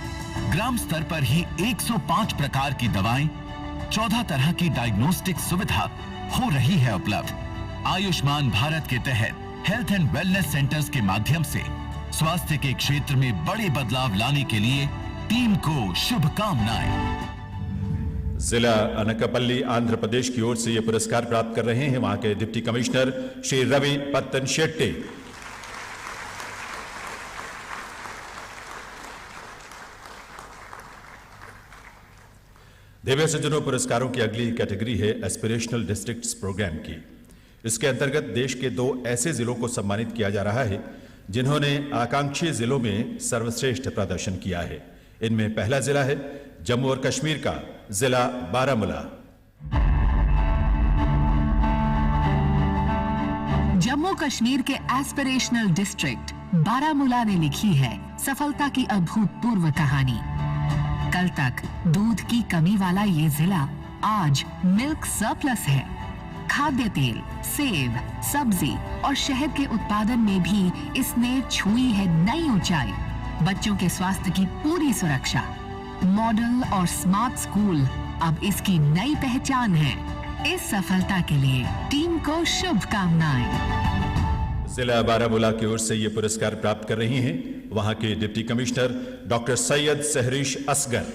ग्राम स्तर पर ही 105 प्रकार की दवाएं, 14 तरह की डायग्नोस्टिक सुविधा हो रही है उपलब्ध। आयुष्मान भारत के तहत हेल्थ एंड वेलनेस सेंटर्स के माध्यम से स्वास्थ्य के क्षेत्र में बड़े बदलाव लाने के लिए टीम को शुभकामनाएं। जिला अनकापल्ली आंध्र प्रदेश की ओर से यह पुरस्कार प्राप्त कर रहे हैं वहां के डिप्टी कमिश्नर श्री रवि पत्तन शेट्टी। दिव्य सज्जनों, पुरस्कारों की अगली कैटेगरी है एस्पिरेशनल डिस्ट्रिक्ट्स प्रोग्राम की। इसके अंतर्गत देश के 2 ऐसे जिलों को सम्मानित किया जा रहा है जिन्होंने आकांक्षी जिलों में सर्वश्रेष्ठ प्रदर्शन किया है। इनमें पहला जिला है जम्मू और कश्मीर का जिला बारामूला। जम्मू कश्मीर के एस्पिरेशनल डिस्ट्रिक्ट बारामूला ने लिखी है सफलता की अभूतपूर्व कहानी। कल तक दूध की कमी वाला ये जिला आज मिल्क सरप्लस है। खाद्य तेल, सेब, सब्जी और शहद के उत्पादन में भी इसने छुई है नई ऊंचाई। बच्चों के स्वास्थ्य की पूरी सुरक्षा, मॉडल और स्मार्ट स्कूल अब इसकी नई पहचान है। इस सफलता के लिए टीम को शुभकामनाएं। जिला बारामूला की ओर से ये पुरस्कार प्राप्त कर रही हैं वहां के deputy commissioner doctor Syed Sahrish Asghar.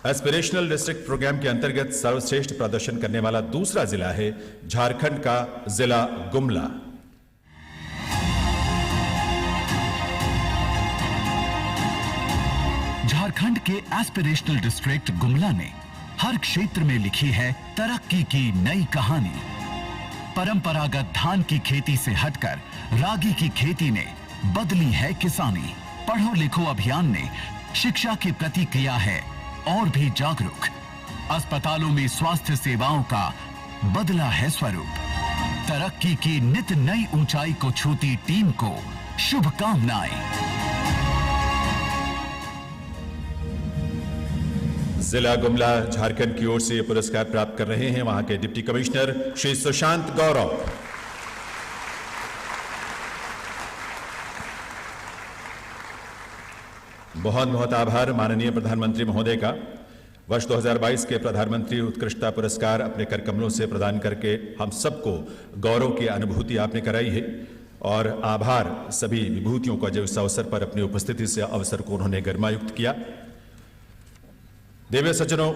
Aspirational district programme के अंतर्गत सर्वश्रेष्ठ प्रदर्शन करने वाला दूसरा जिला है झारखंड का जिला गुमला। झारखंड के एस्पिरेशनल डिस्ट्रिक्ट गुमला ने हर क्षेत्र में लिखी है तरक्की की नई कहानी। परंपरागत धान की खेती से हटकर रागी की खेती ने बदली है किसानी। पढ़ो लिखो अभियान ने शिक्षा के प्रति किया है और भी जागरूक। अस्पतालों में स्वास्थ्य सेवाओं का बदला है स्वरूप। तरक्की की नित नई ऊंचाई को छूती टीम को शुभकामनाएं। जिला गुमला झारखंड की ओर से यह पुरस्कार प्राप्त कर रहे हैं वहां के डिप्टी कमिश्नर श्री सुशांत गौरव। बहुत बहुत आभार माननीय प्रधानमंत्री महोदय का। वर्ष 2022 के प्रधानमंत्री उत्कृष्टता पुरस्कार अपने कर कमलों से प्रदान करके हम सबको गौरव की अनुभूति आपने कराई है और आभार सभी विभूतियों का जो इस अवसर पर अपनी उपस्थिति से अवसर को उन्होंने गरिमायुक्त किया। देवे सज्जनों,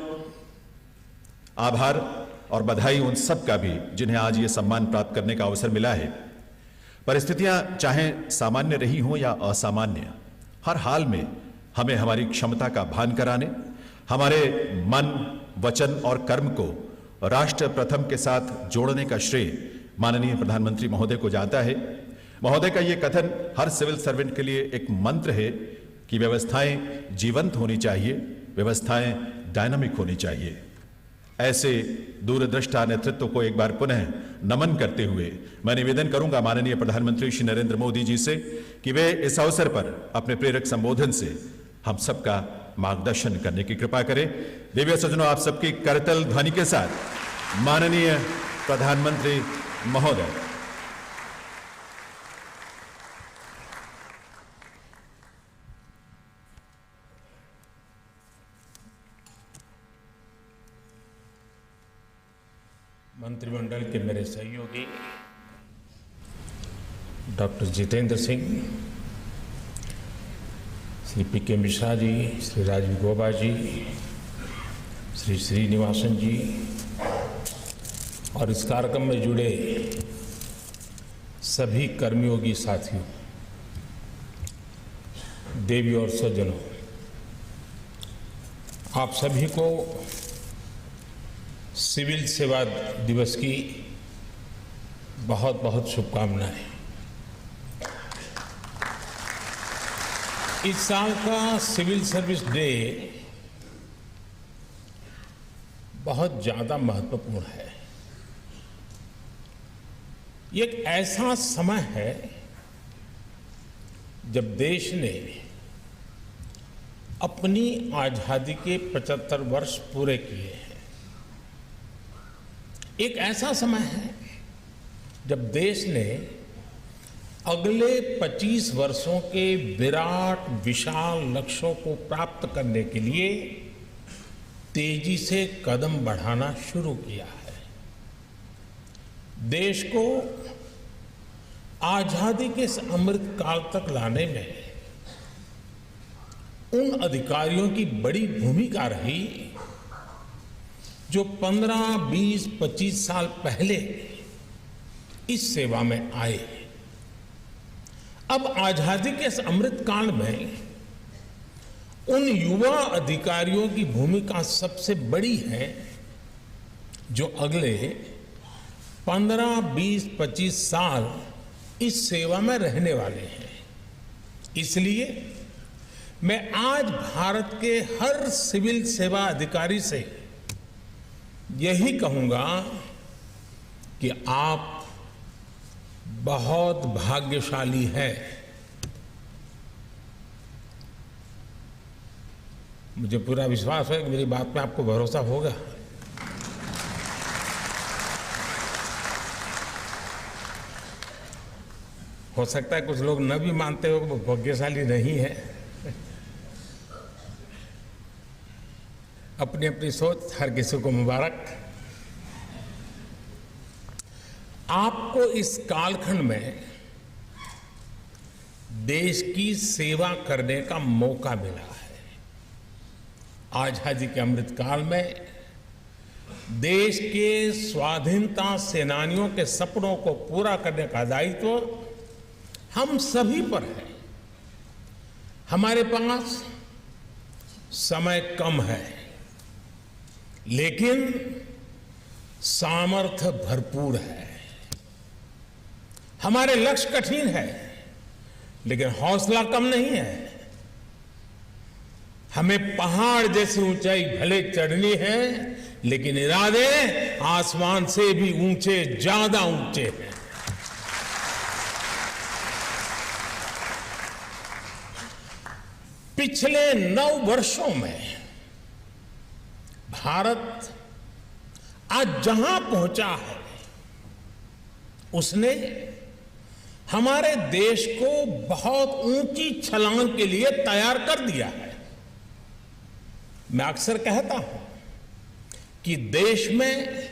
आभार और बधाई उन सब का भी जिन्हें आज ये सम्मान प्राप्त करने का अवसर मिला है। परिस्थितियां चाहे सामान्य रही हों या असामान्य, हर हाल में हमें हमारी क्षमता का भान कराने, हमारे मन, वचन और कर्म को राष्ट्र प्रथम के साथ जोड़ने का श्रेय माननीय प्रधानमंत्री महोदय को जाता है। महोदय का यह कथन हर सिविल सर्वेंट के लिए एक मंत्र है कि व्यवस्थाएं जीवंत होनी चाहिए, व्यवस्थाएं डायनामिक होनी चाहिए। ऐसे दूरदृष्टा नेतृत्व को एक बार पुनः नमन करते हुए मैं निवेदन करूंगा माननीय प्रधानमंत्री श्री नरेंद्र मोदी जी से कि वे इस अवसर पर अपने प्रेरक संबोधन से हम सबका मार्गदर्शन करने की कृपा करें। दिव्य सज्जनों, आप सबकी करतल ध्वनि के साथ माननीय प्रधानमंत्री महोदय। मंत्रिमंडल के मेरे सहयोगी डॉक्टर जितेंद्र सिंह, श्री पी.के. मिश्रा जी, श्री राजीव गौबा जी, श्री श्रीनिवासन जी और इस कार्यक्रम में जुड़े सभी कर्मयोगी साथियों, देवी और सज्जनों, आप सभी को सिविल सेवा दिवस की बहुत बहुत शुभकामनाएं। इस साल का सिविल सर्विस डे बहुत ज्यादा महत्वपूर्ण है। ये एक ऐसा समय है जब देश ने अपनी आजादी के 75 वर्ष पूरे किए हैं। एक ऐसा समय है जब देश ने अगले 25 वर्षों के विराट विशाल लक्ष्यों को प्राप्त करने के लिए तेजी से कदम बढ़ाना शुरू किया है। देश को आजादी के इस अमृत काल तक लाने में उन अधिकारियों की बड़ी भूमिका रही जो 15, 20, 25 साल पहले इस सेवा में आए। अब आजादी के इस अमृत काल में उन युवा अधिकारियों की भूमिका सबसे बड़ी है जो अगले 15, 20, 25 साल इस सेवा में रहने वाले हैं। इसलिए मैं आज भारत के हर सिविल सेवा अधिकारी से यही कहूंगा कि आप बहुत भाग्यशाली हैं। मुझे पूरा विश्वास है कि मेरी बात पे आपको भरोसा होगा। हो सकता है कुछ लोग न भी मानते हो वो भाग्यशाली नहीं है। अपनी अपनी सोच, हर किसी को मुबारक। आपको इस कालखंड में देश की सेवा करने का मौका मिला है। आजादी के अमृत काल में देश के स्वाधीनता सेनानियों के सपनों को पूरा करने का दायित्व हम सभी पर है। हमारे पास समय कम है, लेकिन सामर्थ्य भरपूर है। हमारे लक्ष्य कठिन है, लेकिन हौसला कम नहीं है। हमें पहाड़ जैसी ऊंचाई भले चढ़नी है, लेकिन इरादे आसमान से भी ऊंचे, ज्यादा ऊंचे हैं। पिछले 9 वर्षों में भारत आज जहां पहुंचा है, उसने हमारे देश को बहुत ऊंची छलांग के लिए तैयार कर दिया है। मैं अक्सर कहता हूं कि देश में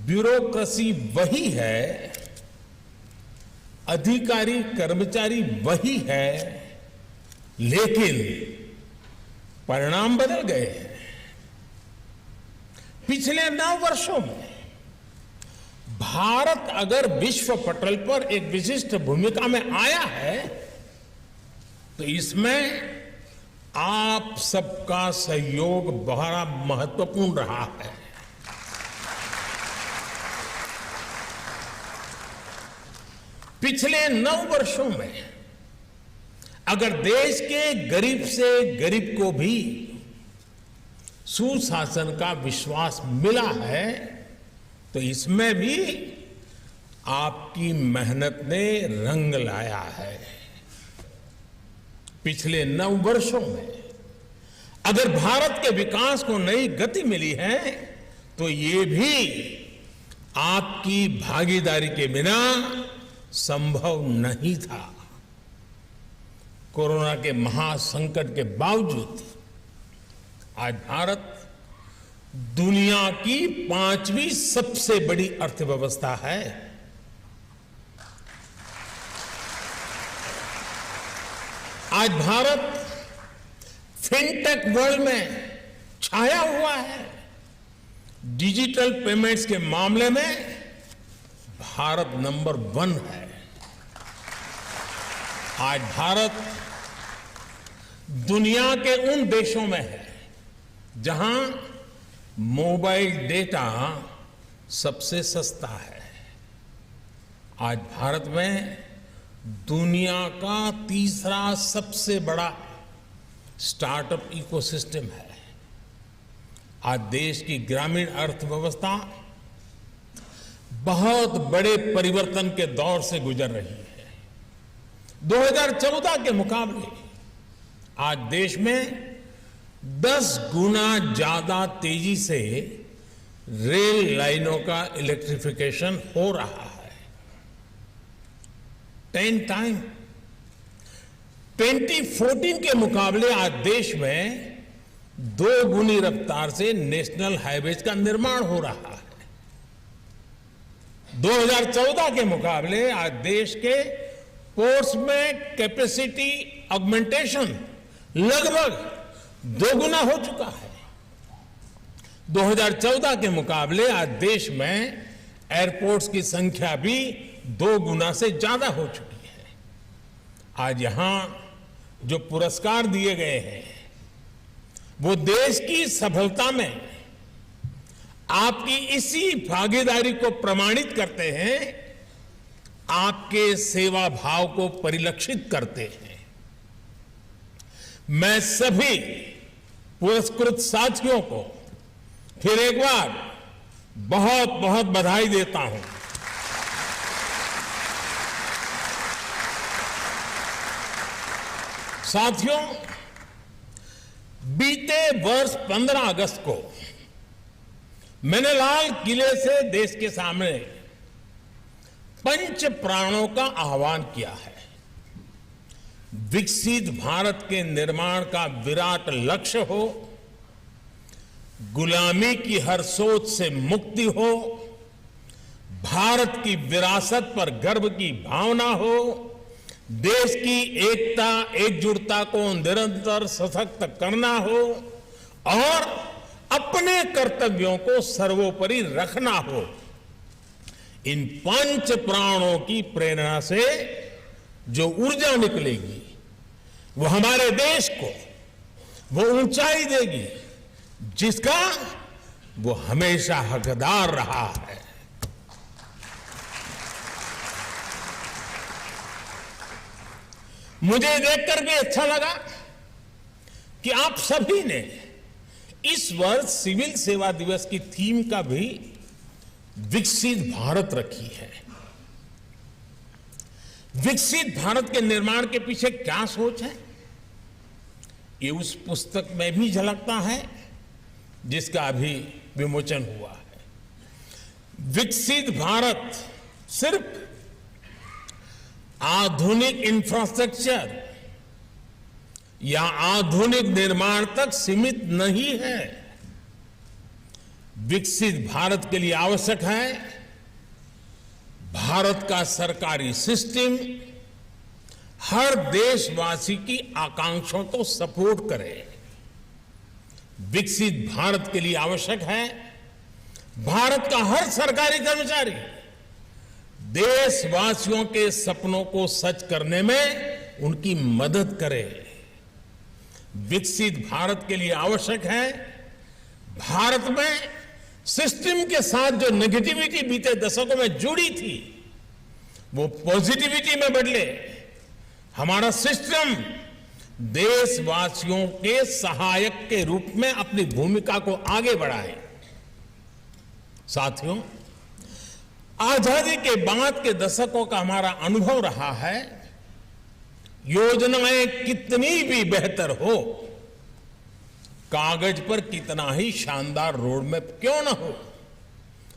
ब्यूरोक्रेसी वही है, अधिकारी कर्मचारी वही है, लेकिन परिणाम बदल गए हैं। पिछले 9 वर्षों में भारत अगर विश्व पटल पर एक विशिष्ट भूमिका में आया है, तो इसमें आप सबका सहयोग बहुत महत्वपूर्ण रहा है। पिछले 9 वर्षों में अगर देश के गरीब से गरीब को भी सुशासन का विश्वास मिला है, तो इसमें भी आपकी मेहनत ने रंग लाया है। पिछले 9 वर्षों में अगर भारत के विकास को नई गति मिली है, तो ये भी आपकी भागीदारी के बिना संभव नहीं था। कोरोना के महासंकट के बावजूद आज भारत दुनिया की 5वीं सबसे बड़ी अर्थव्यवस्था है। आज भारत फिनटेक वर्ल्ड में छाया हुआ है। डिजिटल पेमेंट्स के मामले में भारत नंबर 1 है। आज भारत दुनिया के उन देशों में है जहां मोबाइल डेटा सबसे सस्ता है। आज भारत में दुनिया का तीसरा सबसे बड़ा स्टार्टअप इकोसिस्टम है। आज देश की ग्रामीण अर्थव्यवस्था बहुत बड़े परिवर्तन के दौर से गुजर रही है। 2014 के मुकाबले आज देश में 10 गुना ज्यादा तेजी से रेल लाइनों का इलेक्ट्रिफिकेशन हो रहा है। 10 टाइम 2014 के मुकाबले आज देश में 2 गुनी रफ्तार से नेशनल हाईवेज का निर्माण हो रहा है। 2014 के मुकाबले आज देश के पोर्ट्स में कैपेसिटी ऑगमेंटेशन लगभग 2 गुना हो चुका है। 2014 के मुकाबले आज देश में एयरपोर्ट्स की संख्या भी 2 गुना से ज्यादा हो चुकी है। आज यहां जो पुरस्कार दिए गए हैं वो देश की सफलता में आपकी इसी भागीदारी को प्रमाणित करते हैं, आपके सेवा भाव को परिलक्षित करते हैं। मैं सभी पुरस्कृत साथियों को फिर एक बार बहुत बहुत बधाई देता हूं। साथियों, बीते वर्ष 15 अगस्त को मैंने लाल किले से देश के सामने पंच प्राणों का आह्वान किया है। विकसित भारत के निर्माण का विराट लक्ष्य हो, गुलामी की हर सोच से मुक्ति हो, भारत की विरासत पर गर्व की भावना हो, देश की एकता एकजुटता को निरंतर सशक्त करना हो और अपने कर्तव्यों को सर्वोपरि रखना हो। इन पंच प्राणों की प्रेरणा से जो ऊर्जा निकलेगी वो हमारे देश को वो ऊंचाई देगी जिसका वो हमेशा हकदार रहा है। मुझे देखकर भी अच्छा लगा कि आप सभी ने इस वर्ष सिविल सेवा दिवस की थीम का भी विकसित भारत रखी है। विकसित भारत के निर्माण के पीछे क्या सोच है, ये उस पुस्तक में भी झलकता है जिसका अभी विमोचन हुआ है। विकसित भारत सिर्फ आधुनिक इंफ्रास्ट्रक्चर या आधुनिक निर्माण तक सीमित नहीं है। विकसित भारत के लिए आवश्यक है भारत का सरकारी सिस्टम हर देशवासी की आकांक्षाओं को सपोर्ट करे। विकसित भारत के लिए आवश्यक है भारत का हर सरकारी कर्मचारी देशवासियों के सपनों को सच करने में उनकी मदद करे। विकसित भारत के लिए आवश्यक है भारत में सिस्टम के साथ जो नेगेटिविटी बीते दशकों में जुड़ी थी वो पॉजिटिविटी में बदले। हमारा सिस्टम देशवासियों के सहायक के रूप में अपनी भूमिका को आगे बढ़ाए। साथियों, आजादी के बाद के दशकों का हमारा अनुभव रहा है योजनाएं कितनी भी बेहतर हो, कागज पर कितना ही शानदार रोड मैप क्यों ना हो,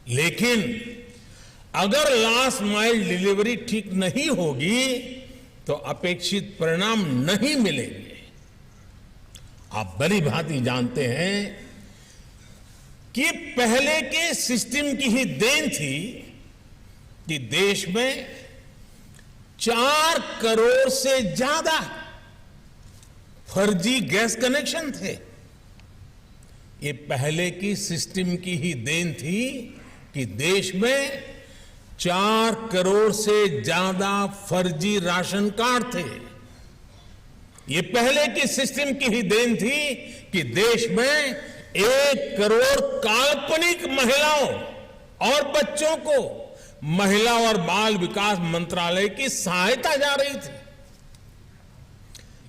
लेकिन अगर लास्ट माइल डिलीवरी ठीक नहीं होगी तो अपेक्षित परिणाम नहीं मिलेंगे। आप भली भांति जानते हैं कि पहले के सिस्टम की ही देन थी कि देश में 4 करोड़ से ज्यादा फर्जी गैस कनेक्शन थे। ये पहले की सिस्टम की ही देन थी कि देश में 4 करोड़ से ज्यादा फर्जी राशन कार्ड थे। ये पहले की सिस्टम की ही देन थी कि देश में 1 करोड़ काल्पनिक महिलाओं और बच्चों को महिला और बाल विकास मंत्रालय की सहायता जा रही थी।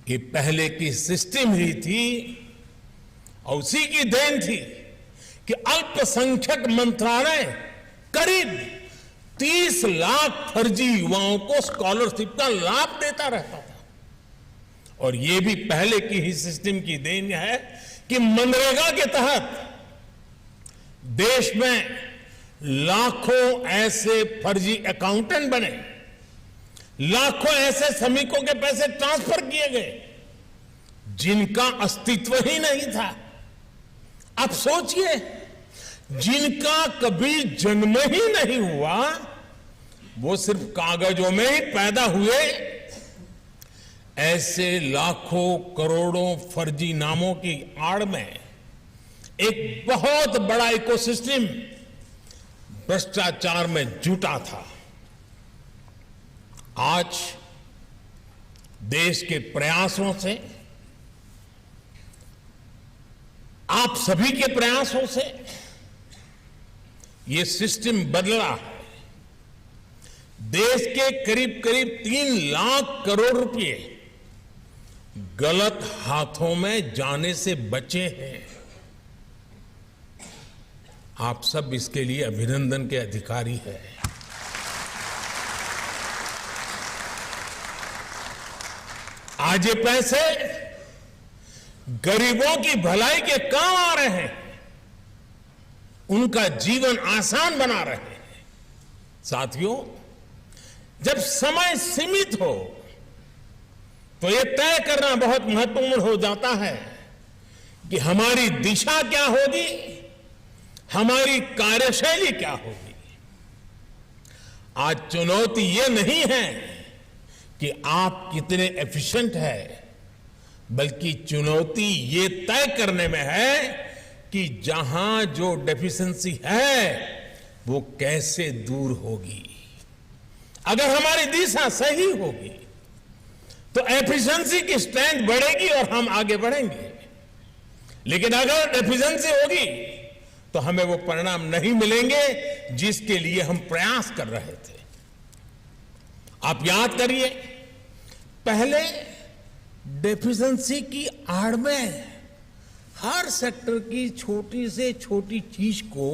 ये पहले की सिस्टम ही थी और उसी की देन थी कि अल्पसंख्यक मंत्रालय करीब 30 लाख फर्जी युवाओं को स्कॉलरशिप का लाभ देता रहता था और ये भी पहले की ही सिस्टम की देन है कि मनरेगा के तहत देश में लाखों ऐसे फर्जी अकाउंटेंट बने, लाखों ऐसे श्रमिकों के पैसे ट्रांसफर किए गए जिनका अस्तित्व ही नहीं था। अब सोचिए, जिनका कभी जन्म ही नहीं हुआ, वो सिर्फ कागजों में ही पैदा हुए, ऐसे लाखों करोड़ों फर्जी नामों की आड़ में एक बहुत बड़ा इकोसिस्टम भ्रष्टाचार में जुटा था। आज देश के प्रयासों से, आप सभी के प्रयासों से ये सिस्टम बदला है। देश के करीब करीब 3 लाख करोड़ रुपए गलत हाथों में जाने से बचे हैं। आप सब इसके लिए अभिनंदन के अधिकारी हैं। आज ये पैसे गरीबों की भलाई के काम आ रहे हैं, उनका जीवन आसान बना रहे हैं। साथियों, जब समय सीमित हो तो यह तय करना बहुत महत्वपूर्ण हो जाता है कि हमारी दिशा क्या होगी, हमारी कार्यशैली क्या होगी। आज चुनौती यह नहीं है कि आप कितने एफिशिएंट हैं, बल्कि चुनौती ये तय करने में है कि जहां जो डेफिशिएंसी है वो कैसे दूर होगी। अगर हमारी दिशा सही होगी तो एफिशिएंसी की स्ट्रेंथ बढ़ेगी और हम आगे बढ़ेंगे। लेकिन अगर डेफिशिएंसी होगी तो हमें वो परिणाम नहीं मिलेंगे जिसके लिए हम प्रयास कर रहे थे। आप याद करिए, पहले डेफिशिएंसी की आड़ में हर सेक्टर की छोटी से छोटी चीज को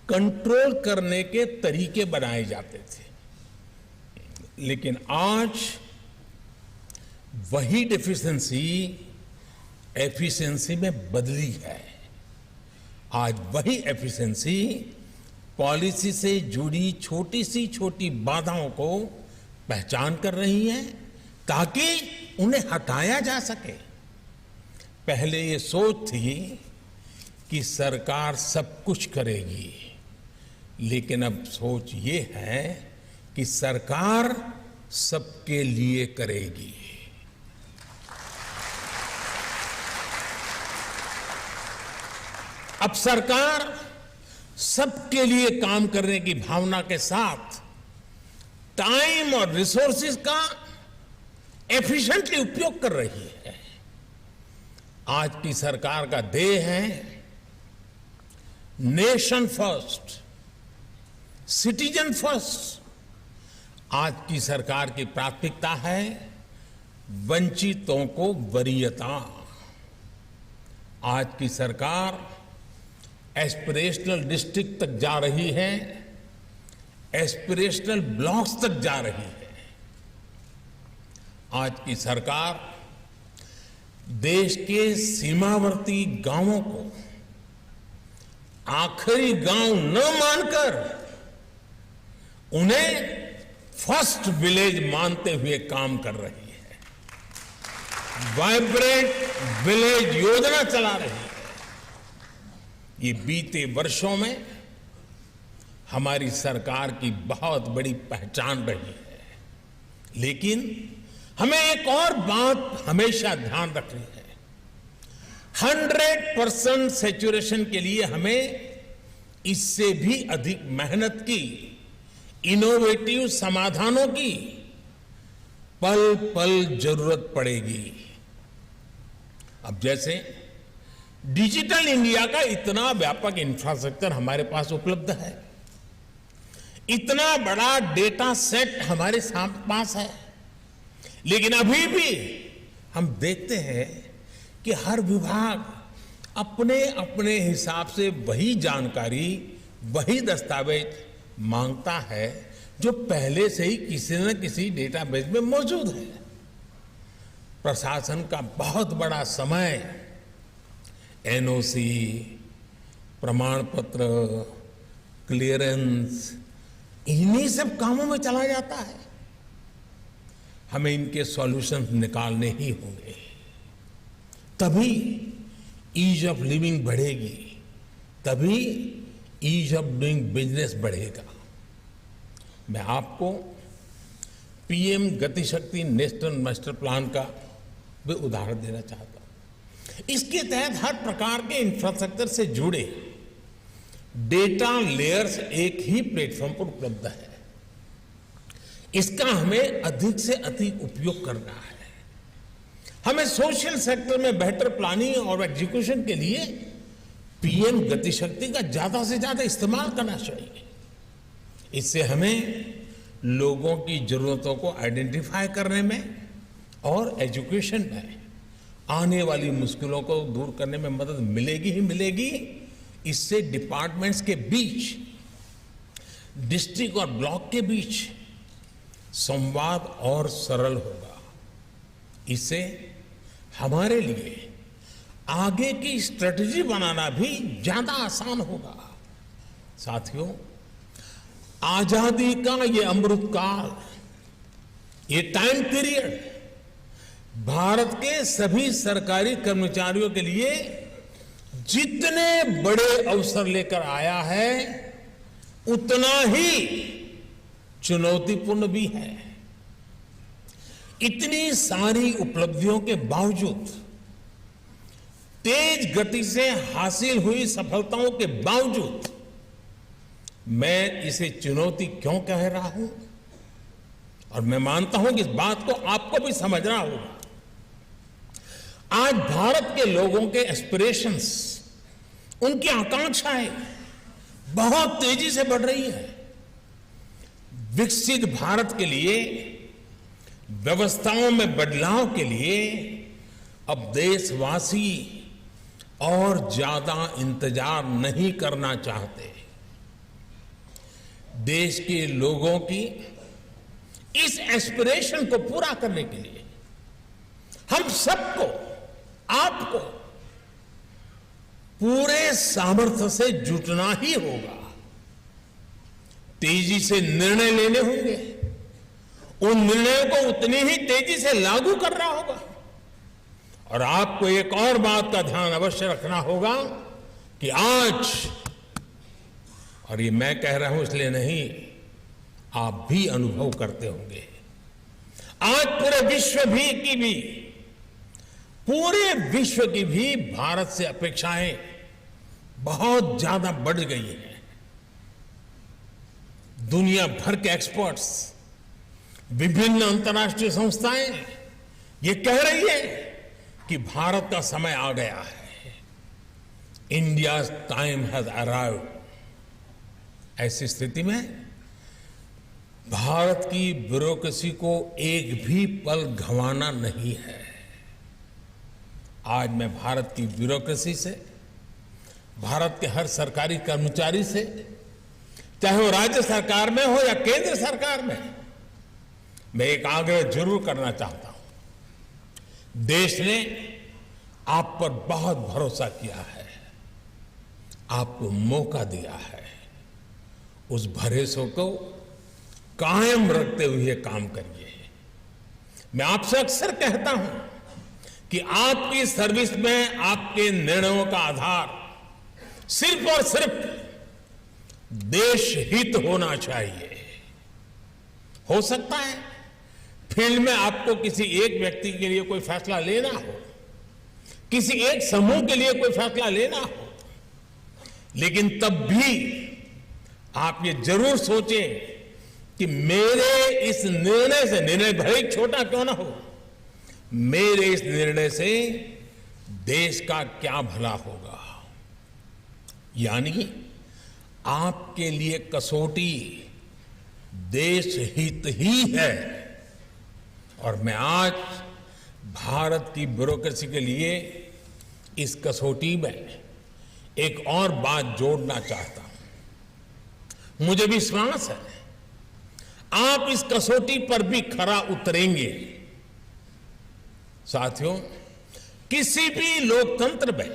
कंट्रोल करने के तरीके बनाए जाते थे। लेकिन आज वही डेफिशिएंसी एफिशिएंसी में बदली है। आज वही एफिशिएंसी पॉलिसी से जुड़ी छोटी सी छोटी बाधाओं को पहचान कर रही है ताकि उन्हें हटाया जा सके। पहले ये सोच थी कि सरकार सब कुछ करेगी, लेकिन अब सोच ये है कि सरकार सबके लिए करेगी। अब सरकार सबके लिए काम करने की भावना के साथ टाइम और रिसोर्सेज का एफिशिएंटली उपयोग कर रही है। आज की सरकार का ध्येय है नेशन फर्स्ट, सिटीजन फर्स्ट। आज की सरकार की प्राथमिकता है वंचितों को वरीयता। आज की सरकार एस्पिरेशनल डिस्ट्रिक्ट तक जा रही है, एस्पिरेशनल ब्लॉक्स तक जा रही है। आज की सरकार देश के सीमावर्ती गांवों को आखिरी गांव न मानकर उन्हें फर्स्ट विलेज मानते हुए काम कर रही है। वाइब्रेंट विलेज योजना चला रही है। ये बीते वर्षों में हमारी सरकार की बहुत बड़ी पहचान रही है। लेकिन हमें एक और बात हमेशा ध्यान रखनी है। 100% सैचुरेशन के लिए हमें इससे भी अधिक मेहनत की, इनोवेटिव समाधानों की पल पल जरूरत पड़ेगी। अब जैसे डिजिटल इंडिया का इतना व्यापक इंफ्रास्ट्रक्चर हमारे पास उपलब्ध है, इतना बड़ा डेटा सेट हमारे पास है, लेकिन अभी भी हम देखते हैं कि हर विभाग अपने अपने हिसाब से वही जानकारी, वही दस्तावेज मांगता है जो पहले से ही किसी न किसी डेटाबेस में मौजूद है। प्रशासन का बहुत बड़ा समय एनओसी, प्रमाण पत्र, क्लियरेंस, इन्हीं सब कामों में चला जाता है। हमें इनके सॉल्यूशन निकालने ही होंगे, तभी ईज ऑफ लिविंग बढ़ेगी, तभी ईज ऑफ डूइंग बिजनेस बढ़ेगा। मैं आपको पीएम गति शक्ति नेशनल मास्टर प्लान का भी उदाहरण देना चाहता हूं। इसके तहत हर प्रकार के इंफ्रास्ट्रक्चर से जुड़े डेटा लेयर्स एक ही प्लेटफॉर्म पर उपलब्ध है। इसका हमें अधिक से अधिक उपयोग करना है। हमें सोशल सेक्टर में बेहतर प्लानिंग और एग्जीक्यूशन के लिए पीएम गति शक्ति का ज्यादा से ज्यादा इस्तेमाल करना चाहिए। इससे हमें लोगों की जरूरतों को आइडेंटिफाई करने में और एजुकेशन में आने वाली मुश्किलों को दूर करने में मदद मिलेगी ही मिलेगी। इससे डिपार्टमेंट्स के बीच, डिस्ट्रिक्ट और ब्लॉक के बीच संवाद और सरल होगा। इससे हमारे लिए आगे की स्ट्रेटजी बनाना भी ज्यादा आसान होगा। साथियों, आजादी का ये अमृत काल, ये टाइम पीरियड भारत के सभी सरकारी कर्मचारियों के लिए जितने बड़े अवसर लेकर आया है, उतना ही चुनौतीपूर्ण भी है। इतनी सारी उपलब्धियों के बावजूद, तेज गति से हासिल हुई सफलताओं के बावजूद, मैं इसे चुनौती क्यों कह रहा हूं, और मैं मानता हूं कि इस बात को आपको भी समझना होगा। आज भारत के लोगों के एस्पिरेशंस, उनकी आकांक्षाएं बहुत तेजी से बढ़ रही है। विकसित भारत के लिए, व्यवस्थाओं में बदलाव के लिए अब देशवासी और ज्यादा इंतजार नहीं करना चाहते। देश के लोगों की इस एस्पिरेशन को पूरा करने के लिए हम सबको, आपको पूरे सामर्थ्य से जुटना ही होगा। तेजी से निर्णय लेने होंगे, उन निर्णयों को उतनी ही तेजी से लागू करना होगा। और आपको एक और बात का ध्यान अवश्य रखना होगा कि आज, और ये मैं कह रहा हूं इसलिए नहीं, आप भी अनुभव करते होंगे, आज पूरे विश्व की भी भारत से अपेक्षाएं बहुत ज्यादा बढ़ गई हैं। दुनिया भर के एक्सपर्ट्स, विभिन्न अंतर्राष्ट्रीय संस्थाएं ये कह रही है कि भारत का समय आ गया है। India time has arrived. ऐसी स्थिति में भारत की ब्यूरोक्रेसी को एक भी पल गंवाना नहीं है। आज मैं भारत की ब्यूरोक्रेसी से, भारत के हर सरकारी कर्मचारी से, चाहे वो राज्य सरकार में हो या केंद्र सरकार में, मैं एक आग्रह जरूर करना चाहता हूं। देश ने आप पर बहुत भरोसा किया है, आपको मौका दिया है। उस भरोसे को कायम रखते हुए काम करिए। मैं आपसे अक्सर कहता हूं कि आपकी सर्विस में आपके निर्णयों का आधार सिर्फ और सिर्फ देश हित होना चाहिए। हो सकता है फील्ड में आपको किसी एक व्यक्ति के लिए कोई फैसला लेना हो, किसी एक समूह के लिए कोई फैसला लेना हो, लेकिन तब भी आप ये जरूर सोचें कि मेरे इस निर्णय से, निर्णय भले ही छोटा क्यों ना हो, मेरे इस निर्णय से देश का क्या भला होगा। यानी आपके लिए कसौटी देश हित ही है। और मैं आज भारत की ब्यूरोक्रेसी के लिए इस कसौटी में एक और बात जोड़ना चाहता हूं। मुझे विश्वास है आप इस कसौटी पर भी खरा उतरेंगे। साथियों, किसी भी लोकतंत्र में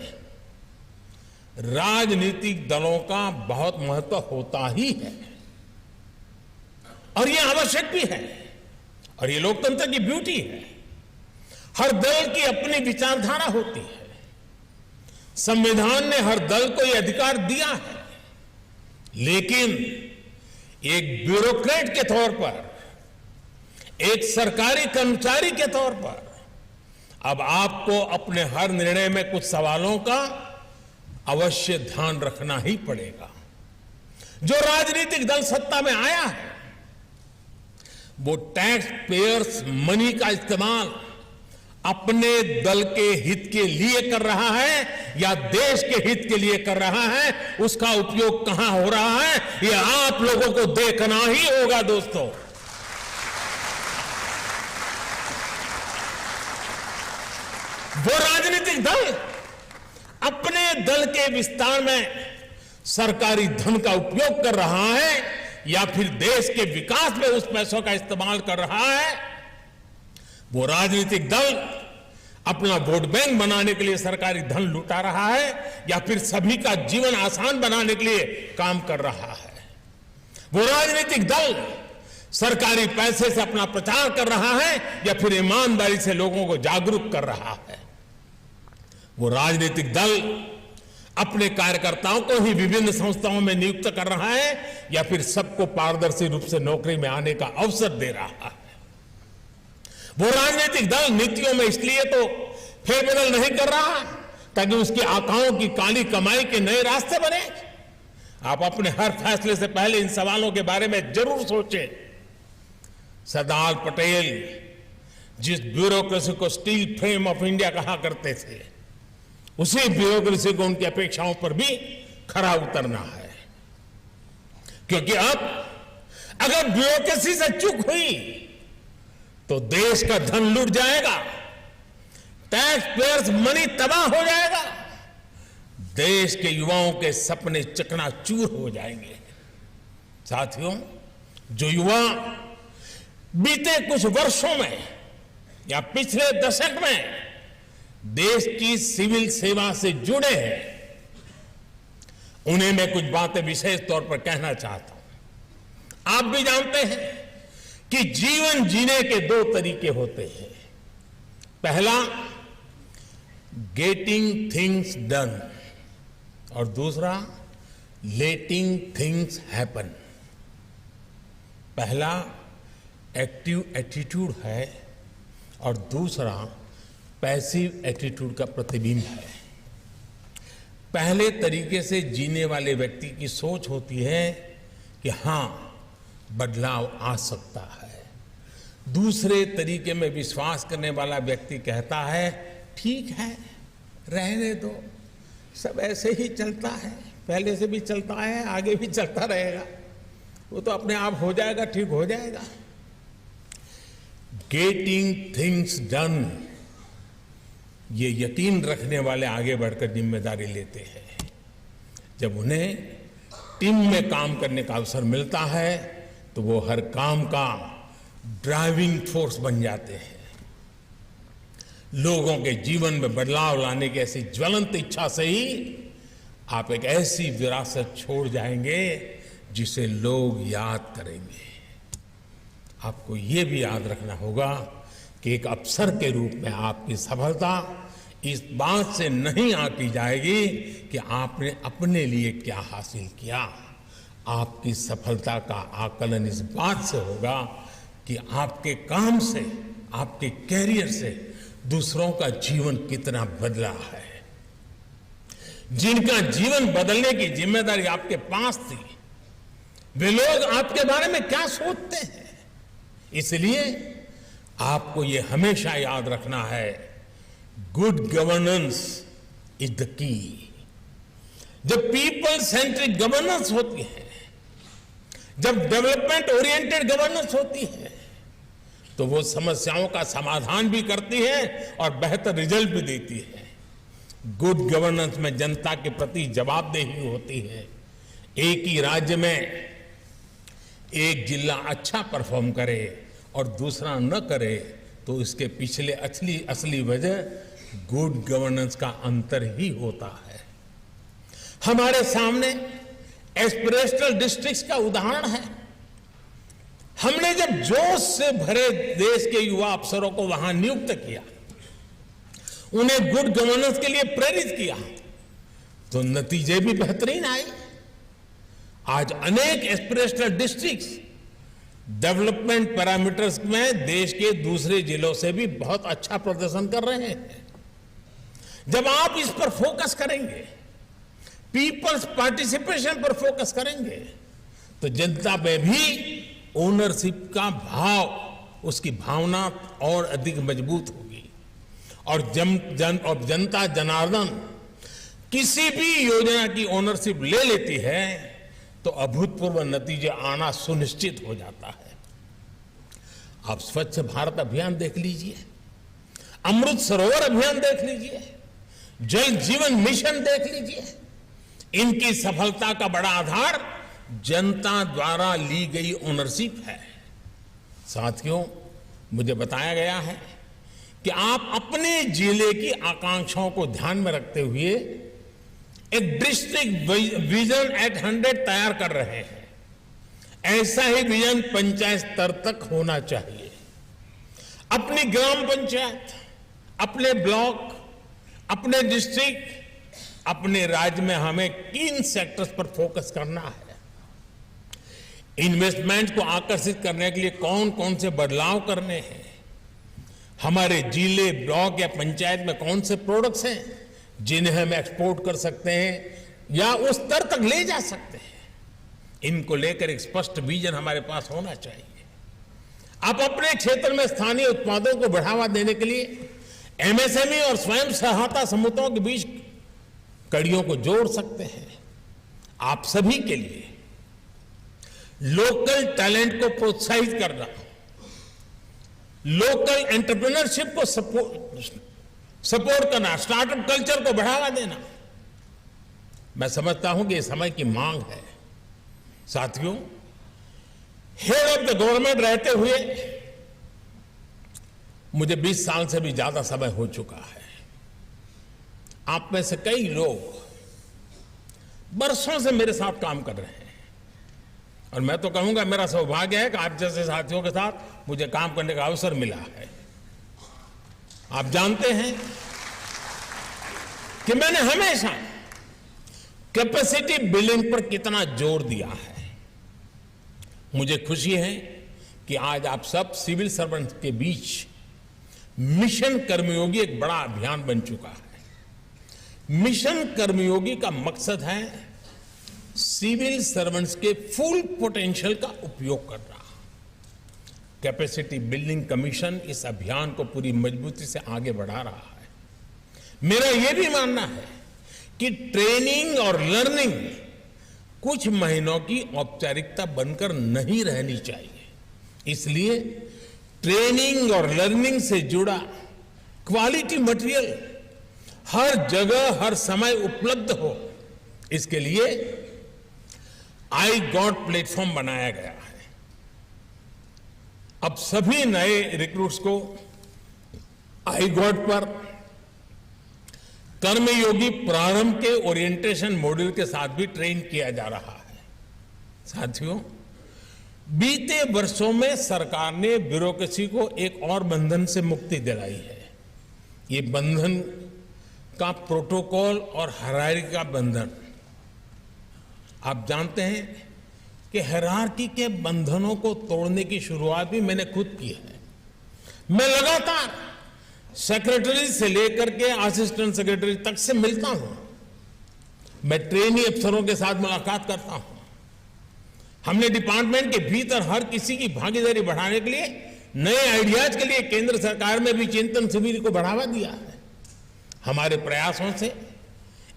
राजनीतिक दलों का बहुत महत्व होता ही है और ये आवश्यक भी है और ये लोकतंत्र की ब्यूटी है। हर दल की अपनी विचारधारा होती है। संविधान ने हर दल को यह अधिकार दिया है, लेकिन एक ब्यूरोक्रेट के तौर पर, एक सरकारी कर्मचारी के तौर पर अब आपको अपने हर निर्णय में कुछ सवालों का अवश्य ध्यान रखना ही पड़ेगा। जो राजनीतिक दल सत्ता में आया है वो टैक्स पेयर्स मनी का इस्तेमाल अपने दल के हित के लिए कर रहा है या देश के हित के लिए कर रहा है, उसका उपयोग कहां हो रहा है ये आप लोगों को देखना ही होगा। दोस्तों, वो राजनीतिक दल अपने दल के विस्तार में सरकारी धन का उपयोग कर रहा है या फिर देश के विकास में उस पैसों का इस्तेमाल कर रहा है, वो राजनीतिक दल अपना वोट बैंक बनाने के लिए सरकारी धन लुटा रहा है या फिर सभी का जीवन आसान बनाने के लिए काम कर रहा है, वो राजनीतिक दल सरकारी पैसे से अपना प्रचार कर रहा है या फिर ईमानदारी से लोगों को जागरूक कर रहा है, वो राजनीतिक दल अपने कार्यकर्ताओं को ही विभिन्न संस्थाओं में नियुक्त कर रहा है या फिर सबको पारदर्शी रूप से नौकरी में आने का अवसर दे रहा है, वो राजनीतिक दल नीतियों में इसलिए तो फेरबदल नहीं कर रहा ताकि उसकी आकाओं की काली कमाई के नए रास्ते बने। आप अपने हर फैसले से पहले इन सवालों के बारे में जरूर सोचें। सरदार पटेल जिस ब्यूरोक्रेसी को स्टील फ्रेम ऑफ इंडिया कहा करते थे, उसी ब्यूरोक्रेसी को उनकी अपेक्षाओं पर भी खरा उतरना है, क्योंकि अब अगर ब्यूरोक्रेसी से चूक हुई तो देश का धन लूट जाएगा, टैक्स पेयर्स मनी तबाह हो जाएगा, देश के युवाओं के सपने चकनाचूर हो जाएंगे। साथियों, जो युवा बीते कुछ वर्षों में या पिछले दशक में देश की सिविल सेवा से जुड़े हैं, उन्हें मैं कुछ बातें विशेष तौर पर कहना चाहता हूं। आप भी जानते हैं कि जीवन जीने के दो तरीके होते हैं। पहला, गेटिंग थिंग्स डन, और दूसरा, लेटिंग थिंग्स हैपन। पहला एक्टिव एटीट्यूड है और दूसरा पैसिव एटीट्यूड का प्रतिबिंब है। पहले तरीके से जीने वाले व्यक्ति की सोच होती है कि हां, बदलाव आ सकता है। दूसरे तरीके में विश्वास करने वाला व्यक्ति कहता है, ठीक है, रहने दो, सब ऐसे ही चलता है, पहले से भी चलता है, आगे भी चलता रहेगा, वो तो अपने आप हो जाएगा, ठीक हो जाएगा। गेटिंग थिंग्स डन, ये यकीन रखने वाले आगे बढ़कर जिम्मेदारी लेते हैं। जब उन्हें टीम में काम करने का अवसर मिलता है तो वो हर काम का ड्राइविंग फोर्स बन जाते हैं। लोगों के जीवन में बदलाव लाने की ऐसी ज्वलंत इच्छा से ही आप एक ऐसी विरासत छोड़ जाएंगे जिसे लोग याद करेंगे। आपको ये भी याद रखना होगा कि एक अफसर के रूप में आपकी सफलता इस बात से नहीं आंकी जाएगी कि आपने अपने लिए क्या हासिल किया। आपकी सफलता का आकलन इस बात से होगा कि आपके काम से, आपके कैरियर से दूसरों का जीवन कितना बदला है। जिनका जीवन बदलने की जिम्मेदारी आपके पास थी, वे लोग आपके बारे में क्या सोचते हैं। इसलिए आपको ये हमेशा याद रखना है, good governance is the key. जब पीपल सेंट्रिक गवर्नेंस होती है, जब डेवलपमेंट ओरिएंटेड गवर्नेंस होती है, तो वो समस्याओं का समाधान भी करती है और बेहतर रिजल्ट भी देती है। गुड गवर्नेंस में जनता के प्रति जवाबदेही होती है। एक ही राज्य में एक जिला अच्छा परफॉर्म करे और दूसरा न करे तो इसके पिछले असली वजह गुड गवर्नेंस का अंतर ही होता है। हमारे सामने एस्पिरेशनल डिस्ट्रिक्ट्स का उदाहरण है। हमने जब जोश से भरे देश के युवा अफसरों को वहां नियुक्त किया, उन्हें गुड गवर्नेंस के लिए प्रेरित किया, तो नतीजे भी बेहतरीन आए। आज अनेक एस्पिरेशनल डिस्ट्रिक्ट्स डेवलपमेंट पैरामीटर्स में देश के दूसरे जिलों से भी बहुत अच्छा प्रदर्शन कर रहे हैं। जब आप इस पर फोकस करेंगे, पीपल्स पार्टिसिपेशन पर फोकस करेंगे, तो जनता में भी ओनरशिप का भाव, उसकी भावना और अधिक मजबूत होगी। और जनता जनार्दन किसी भी योजना की ओनरशिप ले लेती है तो अभूतपूर्व नतीजे आना सुनिश्चित हो जाता है। आप स्वच्छ भारत अभियान देख लीजिए, अमृत सरोवर अभियान देख लीजिए, जल जीवन मिशन देख लीजिए। इनकी सफलता का बड़ा आधार जनता द्वारा ली गई ओनरशिप है। साथियों, मुझे बताया गया है कि आप अपने जिले की आकांक्षाओं को ध्यान में रखते हुए एक डिस्ट्रिक्ट विजन एट 100 तैयार कर रहे हैं। ऐसा ही विजन पंचायत स्तर तक होना चाहिए। अपनी ग्राम पंचायत, अपने ब्लॉक, अपने डिस्ट्रिक्ट, अपने राज्य में हमें किन सेक्टर्स पर फोकस करना है, इन्वेस्टमेंट को आकर्षित करने के लिए कौन कौन से बदलाव करने हैं, हमारे जिले, ब्लॉक या पंचायत में कौन से प्रोडक्ट्स हैं जिन्हें हम एक्सपोर्ट कर सकते हैं या उस स्तर तक ले जा सकते हैं, इनको लेकर एक स्पष्ट विजन हमारे पास होना चाहिए। आप अपने क्षेत्र में स्थानीय उत्पादों को बढ़ावा देने के लिए एमएसएमई और स्वयं सहायता समूहों के बीच कड़ियों को जोड़ सकते हैं। आप सभी के लिए लोकल टैलेंट को प्रोत्साहित करना, लोकल एंटरप्रेन्योरशिप को सपोर्ट करना, स्टार्टअप कल्चर को बढ़ावा देना, मैं समझता हूं कि ये समय की मांग है। साथियों, हेड ऑफ द गवर्नमेंट रहते हुए मुझे 20 साल से भी ज्यादा समय हो चुका है। आप में से कई लोग बरसों से मेरे साथ काम कर रहे हैं और मैं तो कहूंगा मेरा सौभाग्य है कि आप जैसे साथियों के साथ मुझे काम करने का अवसर मिला है। आप जानते हैं कि मैंने हमेशा कैपेसिटी बिल्डिंग पर कितना जोर दिया है। मुझे खुशी है कि आज आप सब सिविल सर्वेंट के बीच मिशन कर्मयोगी एक बड़ा अभियान बन चुका है। मिशन कर्मयोगी का मकसद है सिविल सर्वेंट्स के फुल पोटेंशियल का उपयोग करना। कैपेसिटी बिल्डिंग कमीशन इस अभियान को पूरी मजबूती से आगे बढ़ा रहा है। मेरा यह भी मानना है कि ट्रेनिंग और लर्निंग कुछ महीनों की औपचारिकता बनकर नहीं रहनी चाहिए। इसलिए ट्रेनिंग और लर्निंग से जुड़ा क्वालिटी मटेरियल हर जगह हर समय उपलब्ध हो, इसके लिए आई गॉट प्लेटफॉर्म बनाया गया है। अब सभी नए रिक्रूट्स को आई गॉट पर कर्मयोगी प्रारंभ के ओरिएंटेशन मॉड्यूल के साथ भी ट्रेन किया जा रहा है। साथियों, बीते वर्षों में सरकार ने ब्यूरोक्रेसी को एक और बंधन से मुक्ति दिलाई है। ये बंधन का प्रोटोकॉल और हायरार्की का बंधन। आप जानते हैं कि हायरार्की के बंधनों को तोड़ने की शुरुआत भी मैंने खुद की है। मैं लगातार सेक्रेटरी से लेकर के असिस्टेंट सेक्रेटरी तक से मिलता हूं। मैं ट्रेनी अफसरों के साथ मुलाकात करता हूं। हमने डिपार्टमेंट के भीतर हर किसी की भागीदारी बढ़ाने के लिए नए आइडियाज के लिए केंद्र सरकार में भी चिंतन शिविर को बढ़ावा दिया है। हमारे प्रयासों से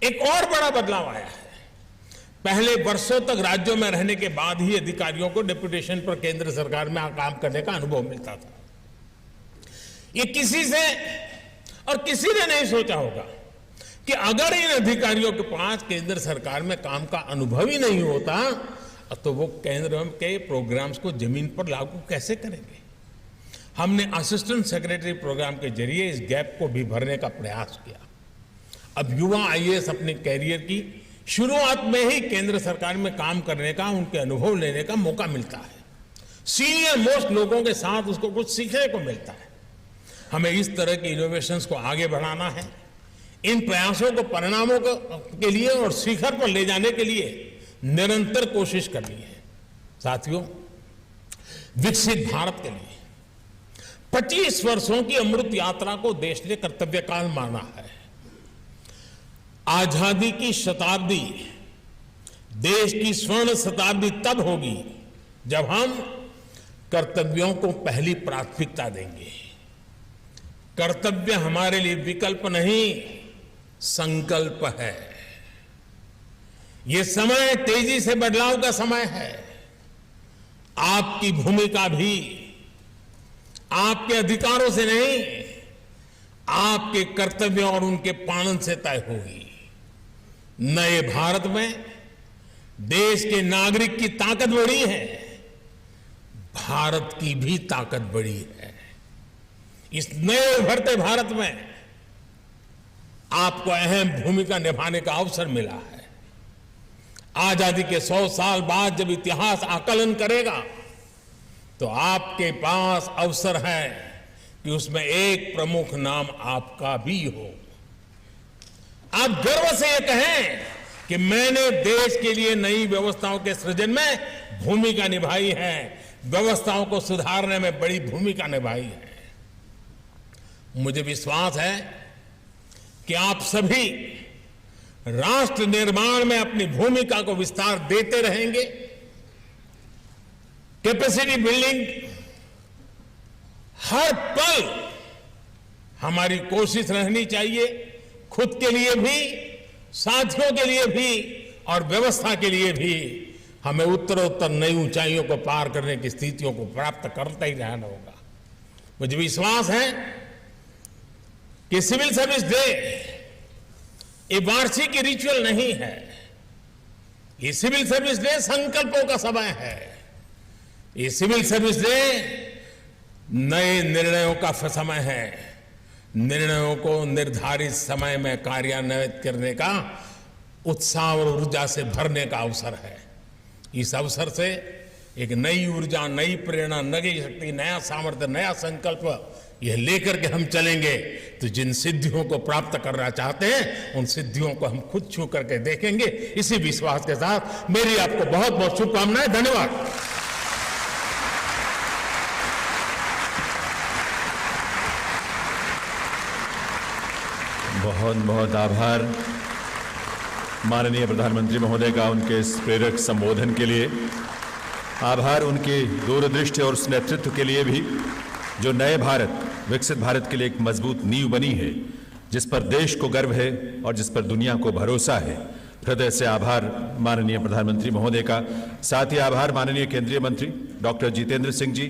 एक और बड़ा बदलाव आया है। पहले वर्षों तक राज्यों में रहने के बाद ही अधिकारियों को डेपुटेशन पर केंद्र सरकार में काम करने का अनुभव मिलता था। ये किसी से और किसी ने नहीं सोचा होगा कि अगर इन अधिकारियों के पास केंद्र सरकार में काम का अनुभव ही नहीं होता तो वो केंद्र के प्रोग्राम्स को जमीन पर लागू कैसे करेंगे। हमने असिस्टेंट सेक्रेटरी प्रोग्राम के जरिए इस गैप को भी भरने का प्रयास किया। अब युवा आईएएस अपने कैरियर की शुरुआत में ही केंद्र सरकार में काम करने का, उनके अनुभव लेने का मौका मिलता है। सीनियर मोस्ट लोगों के साथ उसको कुछ सीखने को मिलता है। हमें इस तरह के इनोवेशंस को आगे बढ़ाना है। इन प्रयासों को परिणामों के लिए और शिखर पर ले जाने के लिए निरंतर कोशिश करनी है। साथियों, विकसित भारत के लिए 25 वर्षों की अमृत यात्रा को देश ने कर्तव्यकाल माना है। आजादी की शताब्दी, देश की स्वर्ण शताब्दी तब होगी जब हम कर्तव्यों को पहली प्राथमिकता देंगे। कर्तव्य हमारे लिए विकल्प नहीं, संकल्प है। ये समय तेजी से बदलाव का समय है। आपकी भूमिका भी आपके अधिकारों से नहीं, आपके कर्तव्यों और उनके पालन से तय होगी। नए भारत में देश के नागरिक की ताकत बढ़ी है, भारत की भी ताकत बढ़ी है। इस नए उभरते भारत में आपको अहम भूमिका निभाने का अवसर मिला है। आजादी के 100 साल बाद जब इतिहास आकलन करेगा तो आपके पास अवसर है कि उसमें एक प्रमुख नाम आपका भी हो। आप गर्व से ये कहें कि मैंने देश के लिए नई व्यवस्थाओं के सृजन में भूमिका निभाई है, व्यवस्थाओं को सुधारने में बड़ी भूमिका निभाई है। मुझे विश्वास है कि आप सभी राष्ट्र निर्माण में अपनी भूमिका को विस्तार देते रहेंगे। कैपेसिटी बिल्डिंग हर पल हमारी कोशिश रहनी चाहिए, खुद के लिए भी, साथियों के लिए भी और व्यवस्था के लिए भी। हमें उत्तरोत्तर नई ऊंचाइयों को पार करने की स्थितियों को प्राप्त करता ही रहना होगा। मुझे विश्वास है कि सिविल सर्विस डे ये वार्षिक रिचुअल नहीं है। ये सिविल सर्विस डे संकल्पों का समय है। ये सिविल सर्विस डे नए निर्णयों का समय है। निर्णयों को निर्धारित समय में कार्यान्वित करने का उत्साह और ऊर्जा से भरने का अवसर है। इस अवसर से एक नई ऊर्जा, नई प्रेरणा, नई शक्ति, नया सामर्थ्य, नया संकल्प यह लेकर के हम चलेंगे तो जिन सिद्धियों को प्राप्त करना चाहते हैं उन सिद्धियों को हम खुद छू करके देखेंगे। इसी विश्वास के साथ मेरी आपको बहुत बहुत शुभकामनाएं। धन्यवाद। बहुत बहुत आभार माननीय प्रधानमंत्री महोदय का उनके इस प्रेरक संबोधन के लिए। आभार उनकी दूरदृष्टि और उस नेतृत्व के लिए भी जो नए भारत, विकसित भारत के लिए एक मजबूत नींव बनी है, जिस पर देश को गर्व है और जिस पर दुनिया को भरोसा है। हृदय से आभार माननीय प्रधानमंत्री महोदय का। साथ ही आभार माननीय केंद्रीय मंत्री डॉक्टर जितेंद्र सिंह जी,